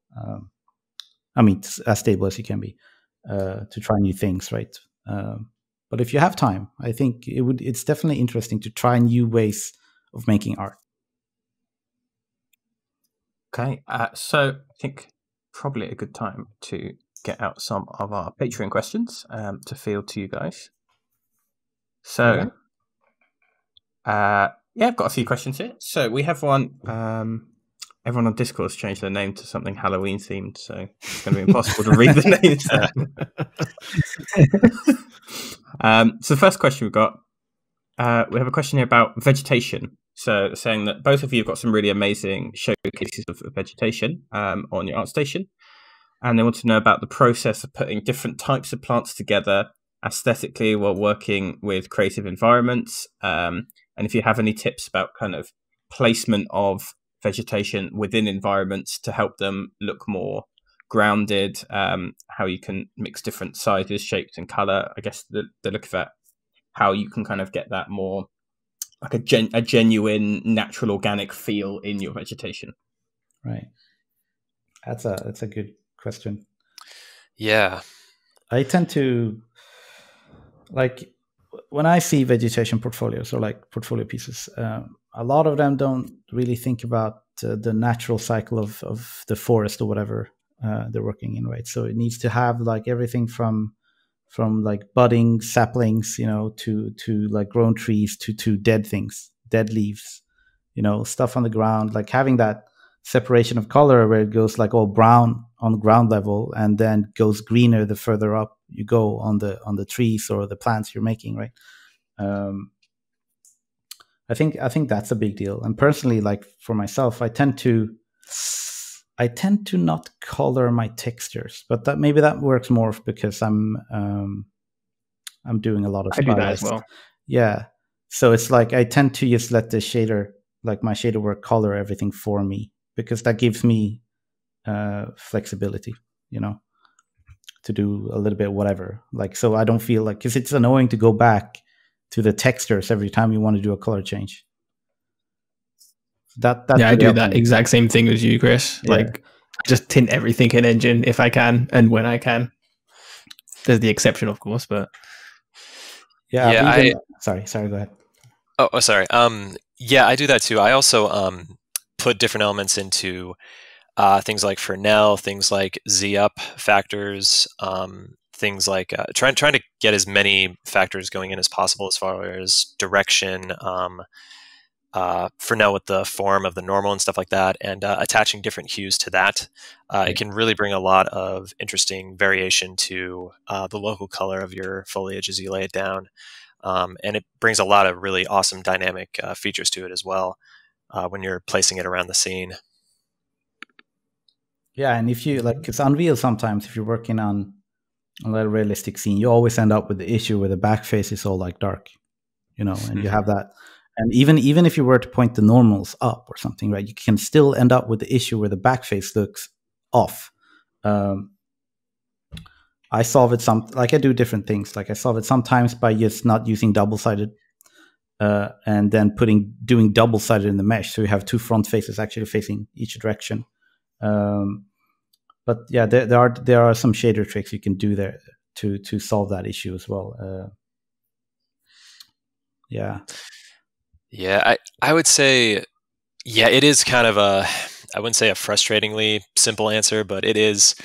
As stable as you can be to try new things, right? But if you have time, I think it's definitely interesting to try new ways of making art. Okay, so I think probably a good time to get out some of our Patreon questions to field to you guys. So, I've got a few questions here. So we have one. Everyone on Discord has changed their name to something Halloween themed, so it's going to be impossible to read the names. So the first question we've got, we have a question here about vegetation. So saying that both of you have got some really amazing showcases of vegetation on your ArtStation, and they want to know about the process of putting different types of plants together aesthetically while working with creative environments, and if you have any tips about kind of placement of vegetation within environments to help them look more grounded, how you can mix different sizes, shapes, and color. I guess the look of that, how you can kind of get that more like a genuine, natural, organic feel in your vegetation. Right. That's a good question. Yeah. I tend to, like, when I see vegetation portfolios or like portfolio pieces, a lot of them don't really think about the natural cycle of the forest or whatever they're working in, right? So it needs to have like everything from like budding saplings, to like grown trees to dead things, dead leaves, stuff on the ground, like having that separation of color where it goes like all brown on the ground level and then goes greener the further up you go on the trees or the plants you're making, right? I think that's a big deal. And personally, like for myself, I tend to not color my textures, but that works more because I'm doing a lot of I do that as well. Yeah. So it's like I tend to just let the shader, like my shader work, color everything for me, because that gives me flexibility, to do a little bit whatever. Like, so I don't feel like, because it's annoying to go back to the textures every time you want to do a color change. That I do that exact same thing as you, Chris. Yeah. Like, just tint everything in Engine if I can and when I can. There's the exception, of course, but sorry, go ahead. Oh, sorry. I do that too. I also put different elements into things like Fresnel, things like Z-up factors, things like trying to get as many factors going in as possible as far as direction, Fresnel with the form of the normal and stuff like that, and attaching different hues to that. It can really bring a lot of interesting variation to the local color of your foliage as you lay it down. And it brings a lot of really awesome dynamic features to it as well when you're placing it around the scene. Yeah, and if you like, it's Unreal sometimes, if you're working on a realistic scene, you always end up with the issue where the back face is all like dark, and you have that. And even if you were to point the normals up or something, right, you can still end up with the issue where the back face looks off. I solve it I do different things. Like I solve it sometimes by just not using double-sided, and then doing double-sided in the mesh, so you have two front faces actually facing each direction. But yeah, there are some shader tricks you can do there to solve that issue as well. Yeah, I would say, it is kind of I wouldn't say a frustratingly simple answer, but it is.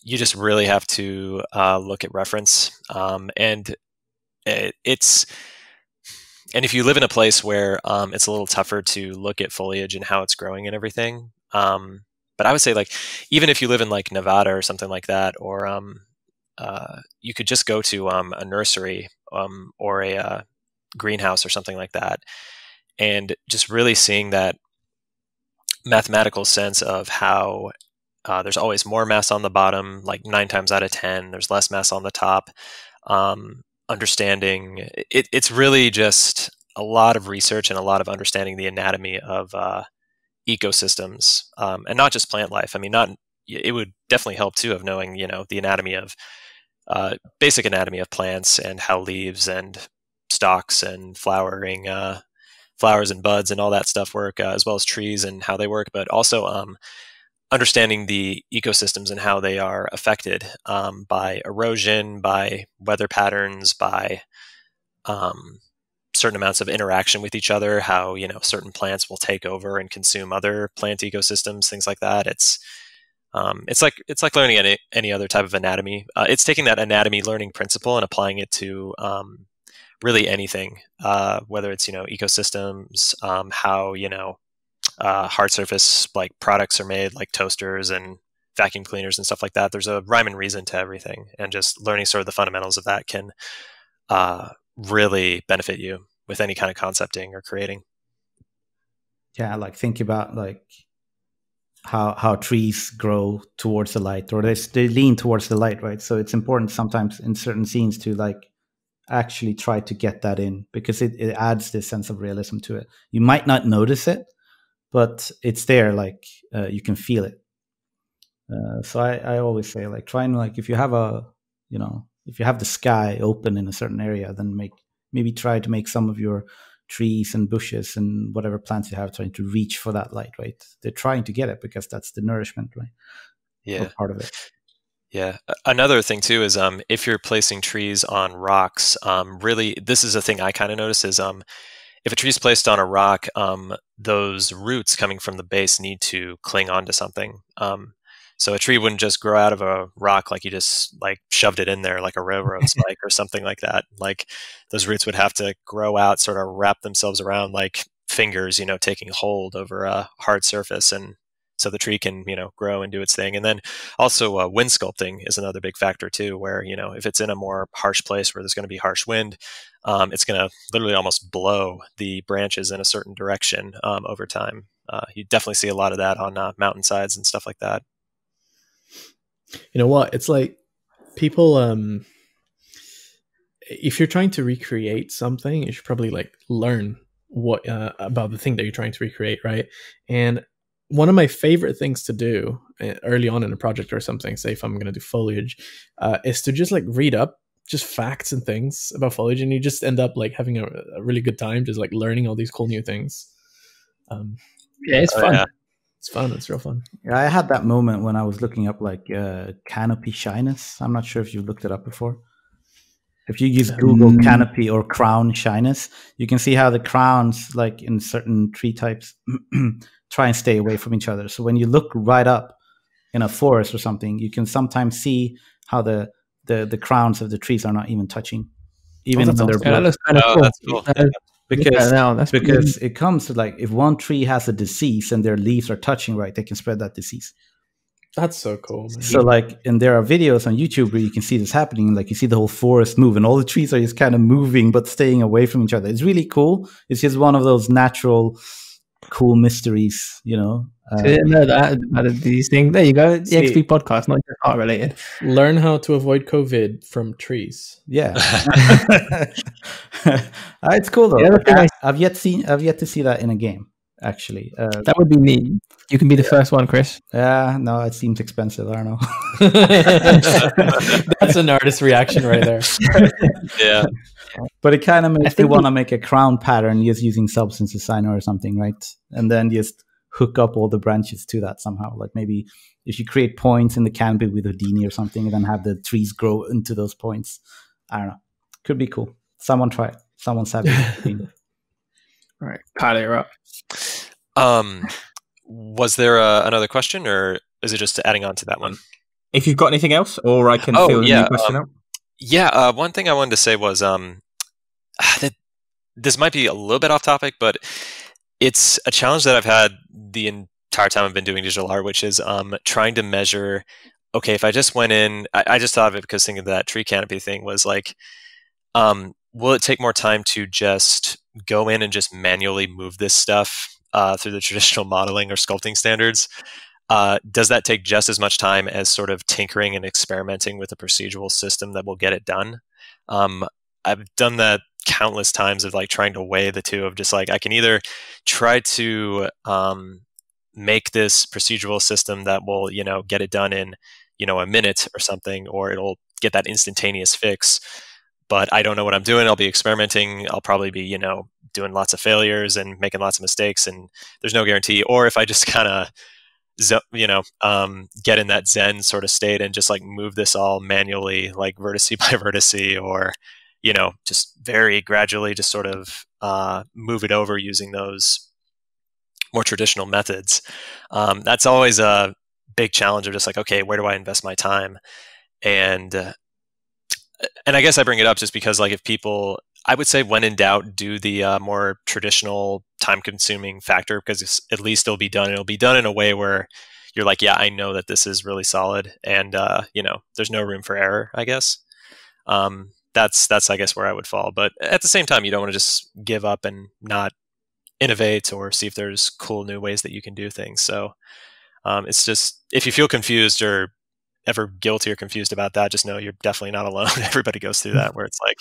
You just really have to look at reference, and if you live in a place where it's a little tougher to look at foliage and how it's growing and everything. But I would say, like, even if you live in like Nevada or something like that, or you could just go to a nursery or a greenhouse or something like that, and just really seeing that mathematical sense of how there's always more mass on the bottom, like 9 times out of 10, there's less mass on the top. Understanding it's really just a lot of research and a lot of understanding the anatomy of ecosystems, and not just plant life. I mean, it would definitely help too of knowing, the anatomy of basic anatomy of plants and how leaves and stalks and flowering flowers and buds and all that stuff work, as well as trees and how they work, but also understanding the ecosystems and how they are affected by erosion, by weather patterns, by certain amounts of interaction with each other, how, you know, certain plants will take over and consume other plant ecosystems, things like that. It's like learning any other type of anatomy. It's taking that anatomy learning principle and applying it to really anything, whether it's, you know, ecosystems, how, you know, hard surface like products are made, like toasters and vacuum cleaners and stuff like that. There's a rhyme and reason to everything, and just learning sort of the fundamentals of that can really benefit you with any kind of concepting or creating. Yeah, like think about like how trees grow towards the light, or they lean towards the light, right? So it's important sometimes in certain scenes to like actually try to get that in, because it adds this sense of realism to it. You might not notice it, but it's there, like you can feel it. So I always say, like, try and, like, if you have the sky open in a certain area, then maybe try to make some of your trees and bushes and whatever plants you have trying to reach for that light, right? They're trying to get it because that's the nourishment, right? Yeah, or part of it. Yeah. Another thing too is if you're placing trees on rocks, really, this is a thing I kind of notice is if a tree is placed on a rock, those roots coming from the base need to cling onto something. So a tree wouldn't just grow out of a rock like you just like shoved it in there like a railroad spike or something like that. Like those roots would have to grow out, sort of wrap themselves around like fingers, you know, taking hold over a hard surface, and so the tree can, you know, grow and do its thing. And then also wind sculpting is another big factor too, where, you know, if it's in a more harsh place where there's going to be harsh wind, it's going to literally almost blow the branches in a certain direction over time. You definitely see a lot of that on mountainsides and stuff like that. You know what? It's like people, if you're trying to recreate something, you should probably like learn what about the thing that you're trying to recreate, right? And one of my favorite things to do early on in a project or something, say if I'm going to do foliage, is to just like read up just facts and things about foliage, and you just end up like having a really good time just like learning all these cool new things. Yeah, it's fun. Yeah. It's fun. It's real fun. Yeah, I had that moment when I was looking up like canopy shyness. I'm not sure if you looked it up before. If you use Google canopy or crown shyness, you can see how the crowns, like in certain tree types, try and stay away from each other. So when you look right up in a forest or something, you can sometimes see how the crowns of the trees are not even touching, even when they're blue. That's kind of cool. That's cool. Because it comes to like, if one tree has a disease and their leaves are touching, right, they can spread that disease. That's so cool, man. So like, and there are videos on YouTube where you can see this happening. Like you see the whole forest move and all the trees are just kind of moving, but staying away from each other. It's really cool. It's just one of those natural, cool mysteries, you know. No, that these things. There you go. The EXP podcast, not just art related. Learn how to avoid COVID from trees. Yeah, it's cool though. I've yet to see that in a game. Actually, that would be neat. You can be the first one, Chris. Yeah, no, it seems expensive. I don't know. That's an artist reaction right there. Yeah. But it kind of makes me want to make a crown pattern just using Substance Designer or something, right? And then just hook up all the branches to that somehow. Like maybe if you create points in the canopy with Houdini or something, and then have the trees grow into those points. I don't know. Could be cool. Someone try it. Someone's happy. All right, Tyler, you're up. Was there another question, or is it just adding on to that one? If you've got anything else, or I can fill the new question out. Yeah, one thing I wanted to say was that this might be a little bit off topic, but it's a challenge that I've had the entire time I've been doing digital art, which is trying to measure, okay, if I just went in, I just thought of it because thinking of that tree canopy thing was like, will it take more time to just go in and just manually move this stuff through the traditional modeling or sculpting standards? Does that take just as much time as sort of tinkering and experimenting with a procedural system that will get it done? I've done that countless times of like trying to weigh the two, of just like, I can either try to make this procedural system that will, you know, get it done in, you know, a minute or something, or it'll get that instantaneous fix. But I don't know what I'm doing. I'll be experimenting. I'll probably be, you know, doing lots of failures and making lots of mistakes, and there's no guarantee. Or if I just kind of, you know, get in that Zen sort of state and just like move this all manually, like vertice by vertice, or, you know, just very gradually just sort of move it over using those more traditional methods. That's always a big challenge of just like, okay, where do I invest my time? And I guess I bring it up just because, like, if people, I would say when in doubt, do the more traditional time-consuming factor, because at least it'll be done. It'll be done in a way where you're like, yeah, I know that this is really solid, and you know, there's no room for error, I guess. That's I guess where I would fall. But at the same time, you don't want to just give up and not innovate or see if there's cool new ways that you can do things. So it's just, if you feel confused or ever guilty or confused about that, just know you're definitely not alone. Everybody goes through that, where it's like,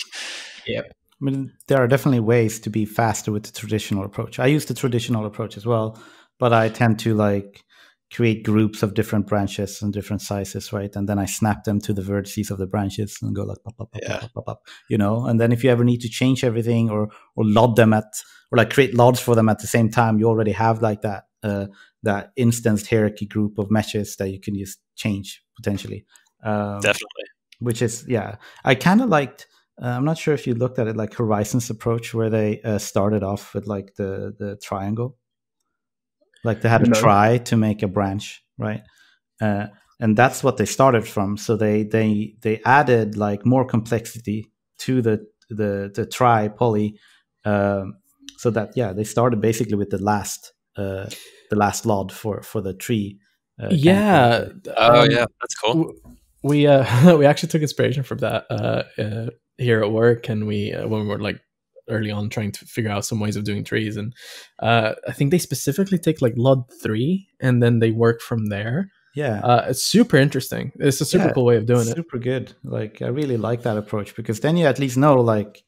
Yeah. I mean, there are definitely ways to be faster with the traditional approach. I use the traditional approach as well, but I tend to like create groups of different branches and different sizes, right? And then I snap them to the vertices of the branches and go like pop, pop, pop, Yeah. pop, pop, pop, you know. And then if you ever need to change everything or load them at, or like create loads for them at the same time, you already have like that that instanced hierarchy group of meshes that you can just change potentially. definitely. Which is, yeah, I kind of liked. I'm not sure if you looked at it like Horizon's approach, where they started off with like the triangle, like they had to No. try to make a branch, right? And that's what they started from. So they added like more complexity to the try poly, so that, yeah, they started basically with the last LOD for the tree. Yeah. Oh yeah, that's cool. We we actually took inspiration from that here at work, and we when we were like early on trying to figure out some ways of doing trees, and I think they specifically take like LOD 3 and then they work from there. Yeah, it's super interesting. It's a super cool way of doing it. Super good. Like, I really like that approach, because then you at least know like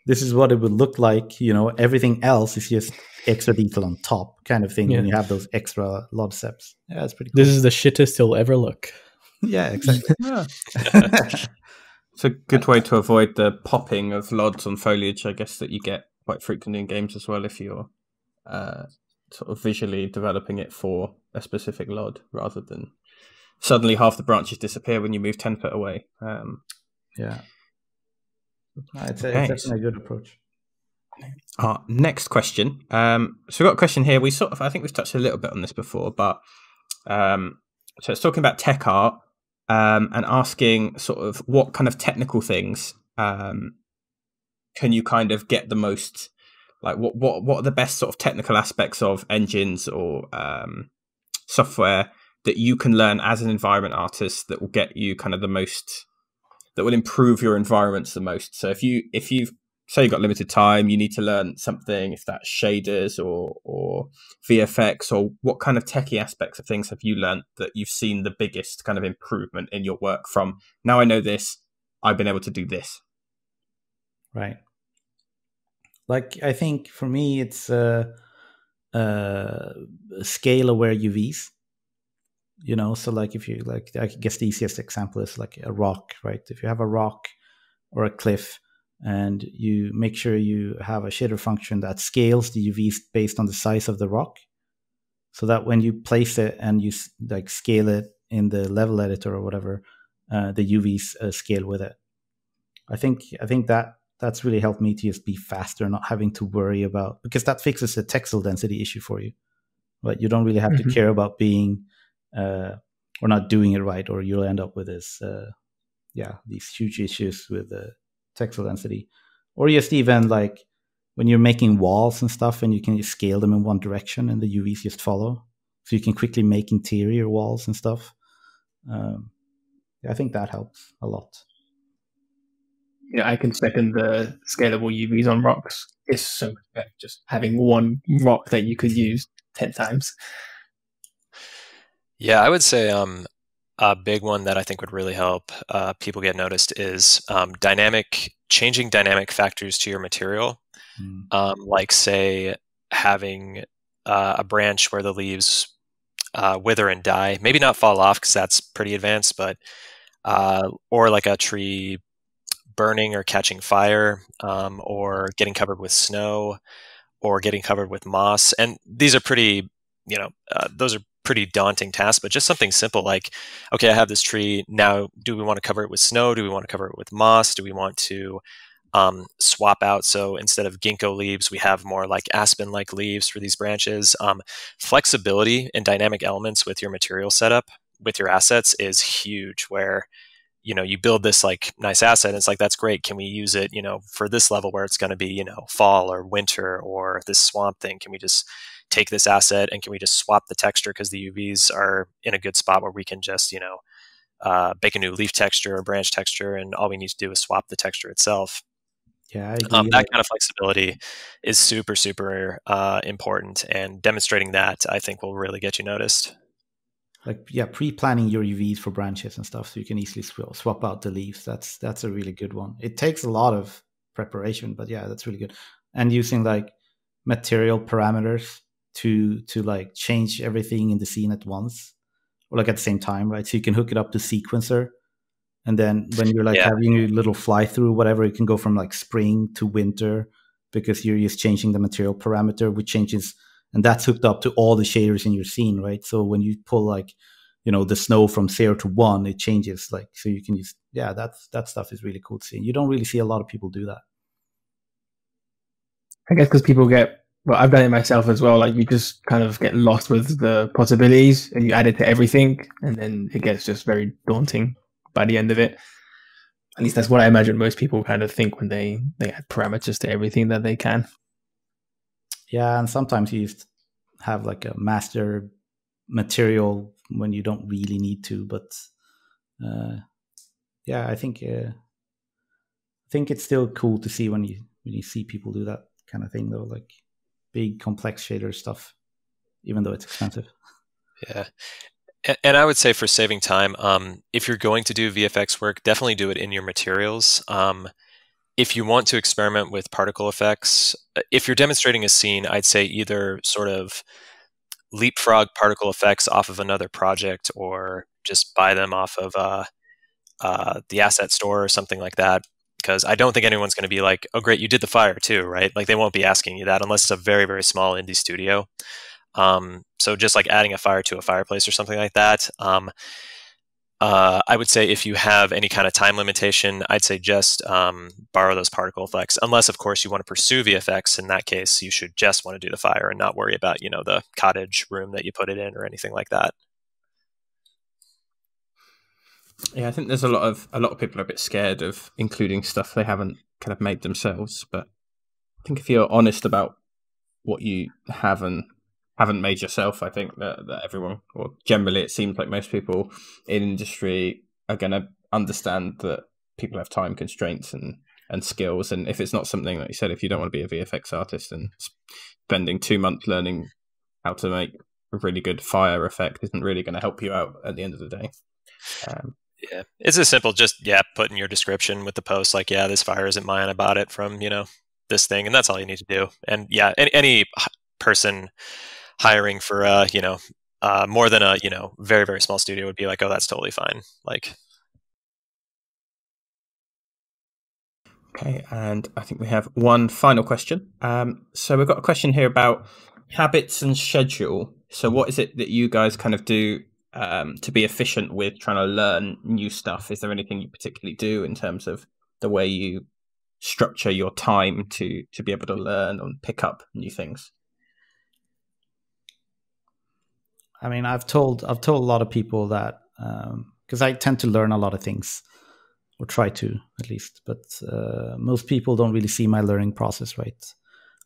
this is what it would look like. You know, everything else is just extra detail on top kind of thing. Yeah. When you have those extra LOD steps. Yeah, it's pretty cool. This is the shittest you'll ever look. Yeah, exactly. It's a good way to avoid the popping of LODs on foliage, I guess, that you get quite frequently in games as well, if you're sort of visually developing it for a specific LOD, rather than suddenly half the branches disappear when you move 10 foot away. Yeah. It's definitely a good approach. Our next question. So we've got a question here. I think we've touched a little bit on this before, but so it's talking about tech art, and asking sort of what kind of technical things can you kind of get the most, like what are the best sort of technical aspects of engines or software that you can learn as an environment artist that will get you kind of the most, that will improve your environments the most. So if you've say you've got limited time, you need to learn something, if that's shaders or VFX, or what kind of techie aspects of things have you learned that you've seen the biggest kind of improvement in your work from, now I know this, I've been able to do this? Right. Like, I think for me, it's scale aware UVs. You know, so like if you like, I guess the easiest example is like a rock, right? If you have a rock or a cliff, and you make sure you have a shader function that scales the UVs based on the size of the rock, so that when you place it and you like scale it in the level editor or whatever, the UVs scale with it. I think that's really helped me to just be faster, not having to worry about, because that fixes the texel density issue for you. But you don't really have to care about being or not doing it right, or you'll end up with this these huge issues with the texel density. Or just even like when you're making walls and stuff, and you can just scale them in one direction and the UVs just follow, so you can quickly make interior walls and stuff. I think that helps a lot. Yeah, I can second the scalable UVs on rocks. It's so much better just having one rock that you could use 10 times. Yeah, I would say a big one that I think would really help people get noticed is changing dynamic factors to your material. Like, say, having a branch where the leaves wither and die. Maybe not fall off, because that's pretty advanced, but or like a tree burning or catching fire, or getting covered with snow, or getting covered with moss. And these are pretty, those are pretty daunting tasks, but just something simple like, okay, I have this tree. Now, do we want to cover it with snow? Do we want to cover it with moss? Do we want to swap out? So instead of ginkgo leaves, we have more like aspen-like leaves for these branches. Flexibility and dynamic elements with your material setup, with your assets is huge, where you build this like nice asset and it's like, that's great. Can we use it, for this level where it's going to be, fall or winter or this swamp thing? Can we just take this asset and can we just swap the texture because the UVs are in a good spot where we can just, make a new leaf texture or branch texture, and all we need to do is swap the texture itself. Yeah, I agree. That kind of flexibility is super, super important, and demonstrating that, I think, will really get you noticed. Like, yeah, pre-planning your UVs for branches and stuff so you can easily swap out the leaves. That's a really good one. It takes a lot of preparation, but yeah, that's really good. And using like material parameters to like change everything in the scene at once, or like at the same time, right? So you can hook it up to sequencer, and then when you're like having a little fly through whatever, it can go from like spring to winter because you're just changing the material parameter, which changes. And that's hooked up to all the shaders in your scene, right? So when you pull like, the snow from 0 to 1, it changes. Like, so you can use, that stuff is really cool to see. You don't really see a lot of people do that. I guess because people I've done it myself as well. Like, you just kind of get lost with the possibilities and you add it to everything, and then it gets just very daunting by the end of it. At least that's what I imagine most people kind of think when they add parameters to everything that they can. Yeah, and sometimes you just have like a master material when you don't really need to. But I think it's still cool to see when you see people do that kind of thing, though, like big complex shader stuff, even though it's expensive. Yeah. And I would say, for saving time, if you're going to do VFX work, definitely do it in your materials. If you want to experiment with particle effects, if you're demonstrating a scene, I'd say either sort of leapfrog particle effects off of another project, or just buy them off of the asset store or something like that. Because I don't think anyone's going to be like, oh, great, you did the fire too, right? Like, they won't be asking you that unless it's a very, very small indie studio. So just like adding a fire to a fireplace or something like that. I would say if you have any kind of time limitation, I'd say just borrow those particle effects. Unless, of course, you want to pursue VFX. In that case, you should just want to do the fire and not worry about, the cottage room that you put it in or anything like that. Yeah, I think there's a lot of people are a bit scared of including stuff they haven't kind of made themselves. But I think if you're honest about what you haven't made yourself, I think that everyone, or generally it seems like most people in industry, are going to understand that people have time constraints and skills. And if it's not something, like you said, if you don't want to be a VFX artist, and spending 2 months learning how to make a really good fire effect isn't really going to help you out at the end of the day. Yeah, it's as simple, just put in your description with the post like, this fire isn't mine, I bought it from this thing, and that's all you need to do. And any person hiring for more than a very, very small studio would be like, oh, that's totally fine. Like, okay, and I think we have one final question. So we've got a question here about habits and schedule. So what is it that you guys kind of do to be efficient with trying to learn new stuff? Is there anything you particularly do in terms of the way you structure your time to be able to learn and pick up new things? I mean, I've told a lot of people that, because I tend to learn a lot of things, or try to at least. But most people don't really see my learning process, right?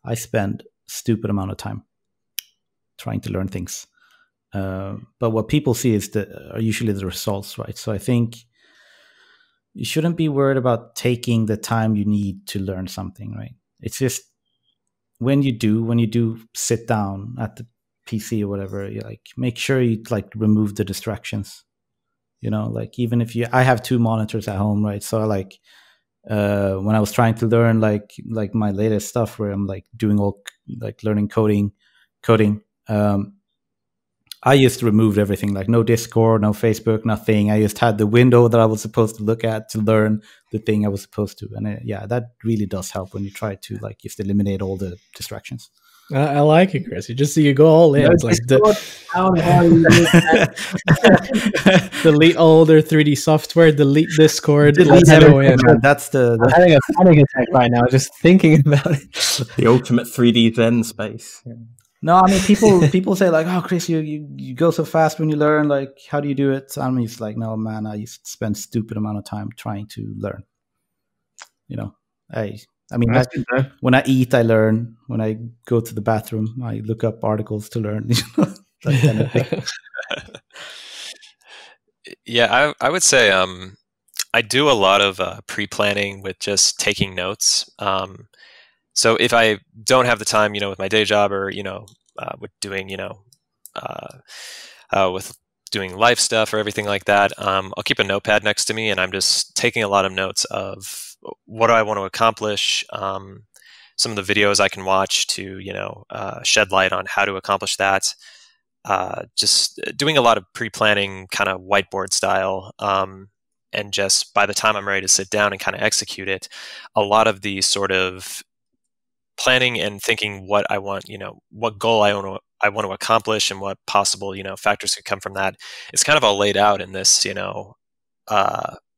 I spend stupid amount of time trying to learn things. But what people see are usually the results, right? So I think you shouldn't be worried about taking the time you need to learn something, right? It's just when you do sit down at the PC or whatever, you like make sure you like remove the distractions. Like even if I have 2 monitors at home, right? So like when I was trying to learn like my latest stuff where I'm like doing all like learning coding, I just removed everything, like no Discord, no Facebook, nothing. I just had the window that I was supposed to look at to learn the thing I was supposed to. And that really does help when you try to like just eliminate all the distractions. I like it, Chris. You go all in. It's like delete all their 3D software, delete Discord, let's go in. That's I'm having a panic attack right now just thinking about it. The ultimate 3D Zen space. Yeah. No, I mean people say like, oh, Chris, you go so fast when you learn. Like, how do you do it? I mean, it's like, no, man, I used to spend stupid amount of time trying to learn. You know, I mean, when I eat, I learn. When I go to the bathroom, I look up articles to learn. That kind of thing. Yeah, I would say I do a lot of pre-planning with just taking notes. So if I don't have the time, with my day job or, with doing, with doing life stuff or everything like that, I'll keep a notepad next to me and I'm just taking a lot of notes of what do I want to accomplish, some of the videos I can watch to, shed light on how to accomplish that. Just doing a lot of pre-planning kind of whiteboard style. And just by the time I'm ready to sit down and kind of execute it, a lot of the sort of planning and thinking what I want, what goal I want to accomplish and what possible, factors could come from that. It's kind of all laid out in this,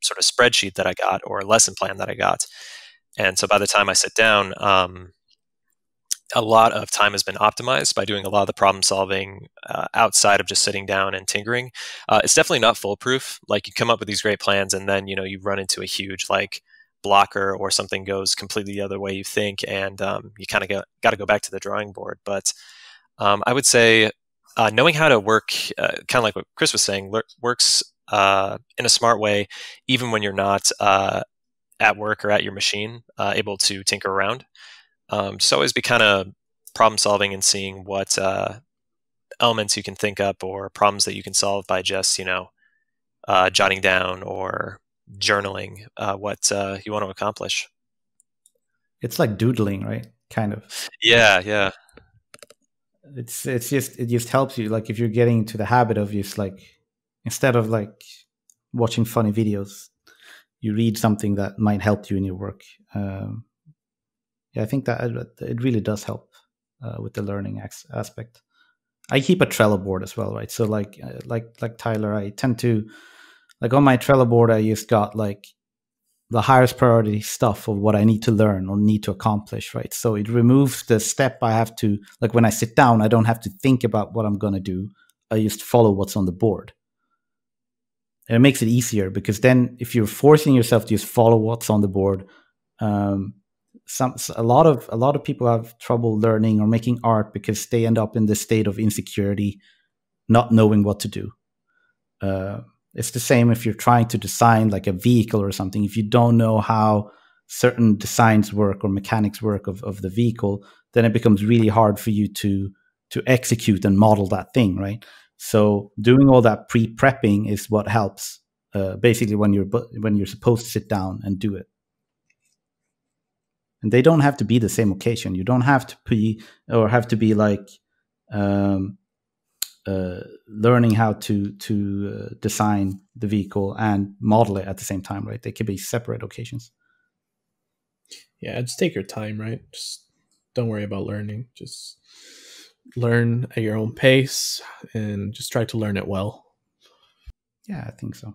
sort of spreadsheet that I got or lesson plan that I got. And so by the time I sit down, a lot of time has been optimized by doing a lot of the problem solving outside of just sitting down and tinkering. It's definitely not foolproof. Like you come up with these great plans and then, you run into a huge blocker or something goes completely the other way you think. And you kind of got to go back to the drawing board. But I would say knowing how to work, kind of like what Chris was saying, works in a smart way, even when you're not at work or at your machine, able to tinker around. Just always be kind of problem solving and seeing what elements you can think up or problems that you can solve by just, jotting down or journaling what you want to accomplish. It's like doodling, right? Kind of. Yeah. It just helps you. Like if you're getting into the habit of just instead of watching funny videos, you read something that might help you in your work. I think that it really does help with the learning aspect. I keep a Trello board as well, right? So like Tyler, I tend to on my Trello board, I just got the highest priority stuff of what I need to learn or need to accomplish, right? So it removes the step I have to, when I sit down, I don't have to think about what I'm going to do. I just follow what's on the board. And it makes it easier because then if you're forcing yourself to just follow what's on the board, a lot of people have trouble learning or making art because they end up in this state of insecurity, not knowing what to do. It's the same if you're trying to design a vehicle or something. If you don't know how certain designs work or mechanics work of the vehicle, then it becomes really hard for you to execute and model that thing, right? So doing all that pre-prepping is what helps basically when you're supposed to sit down and do it. And they don't have to be the same occasion. You don't have to be learning how to design the vehicle and model it at the same time, right? They could be separate occasions. Yeah, just take your time, right? Just don't worry about learning. Just learn at your own pace and just try to learn it well. Yeah, I think so.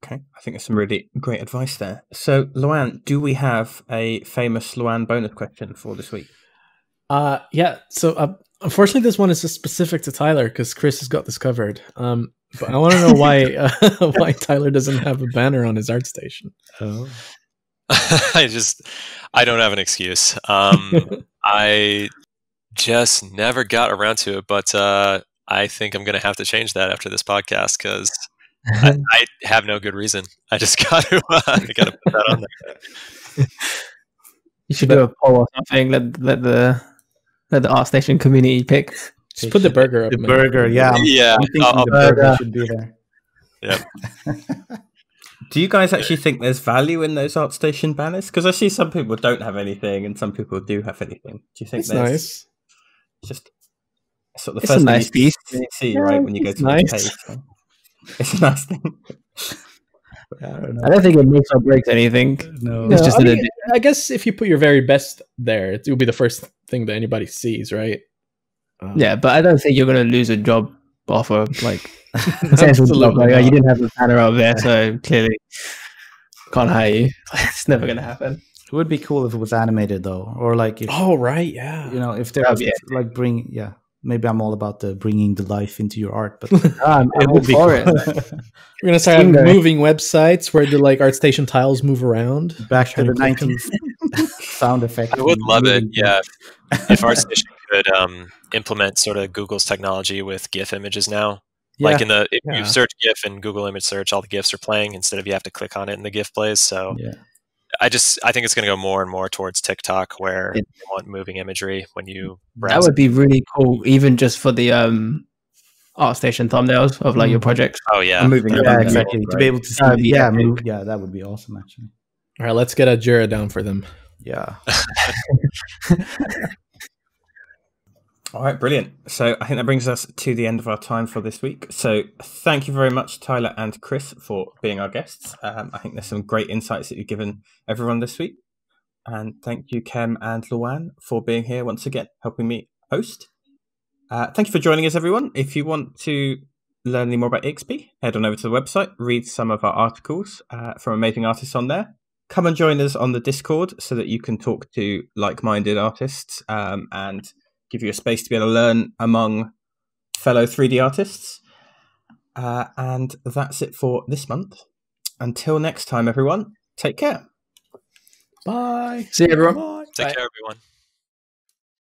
Okay, I think there's some really great advice there. So, Luan, do we have a famous Luan bonus question for this week? Yeah. So, unfortunately, this one is just specific to Tyler because Chris has got this covered. But I want to know why Tyler doesn't have a banner on his art station. Oh. I don't have an excuse. I just never got around to it, but I think I'm going to have to change that after this podcast because I have no good reason. I just got to put that on there. You should do a poll or something. Let the art station community pick. Just put the burger up. The burger, yeah. Yeah, I'm thinking the burger should be there. Yeah. Do you guys actually think there's value in those ArtStation banners? Because I see some people don't have anything and some people do have anything. Do you think that's nice? Just sort of the It's a first nice thing you piece. see, Yeah, right, when you go it's to nice. this page. So it's a nice thing. I don't think it makes or breaks anything. No. It's just I, an mean, addition. I guess if you put your very best there, it will be the first thing that anybody sees, right? Yeah, but I don't think you're going to lose a job offer. Like, Absolutely like, oh, you not. didn't have the banner up there, so clearly can't hire you. It's never going to happen. It would be cool if it was animated though, or like if Oh right, yeah. you know, if there That'd was be like maybe I'm all about the bringing the life into your art, but I'm it all would be for cool. it. We're gonna start Bingo. moving websites where the like ArtStation tiles move around. Back to Trying the click them. 90s sound effect. I would love it, moving yeah. things. If ArtStation could implement sort of Google's technology with GIF images now. Like if Yeah. you search GIF in Google Image Search, all the GIFs are playing instead of you have to click on it and the GIF plays. So Yeah. I think it's going to go more and more towards TikTok, where you want moving imagery when you browse. That would be really cool, even just for the ArtStation thumbnails of like your projects. Oh yeah, I'm moving Yeah, around. exactly. To be able to see, That'd be epic. that would be awesome actually. All right, let's get a Jira down for them. Yeah. All right, brilliant. So I think that brings us to the end of our time for this week. So thank you very much, Tyler and Chris, for being our guests. I think there's some great insights that you've given everyone this week. And thank you, Kem and Luan, for being here once again, helping me host. Thank you for joining us, everyone. If you want to learn any more about EXP, head on over to the website, read some of our articles from amazing artists on there. Come and join us on the Discord so that you can talk to like-minded artists and give you a space to be able to learn among fellow 3D artists. And that's it for this month. Until next time, everyone, take care. Bye. See you, everyone. Bye. Take care, everyone.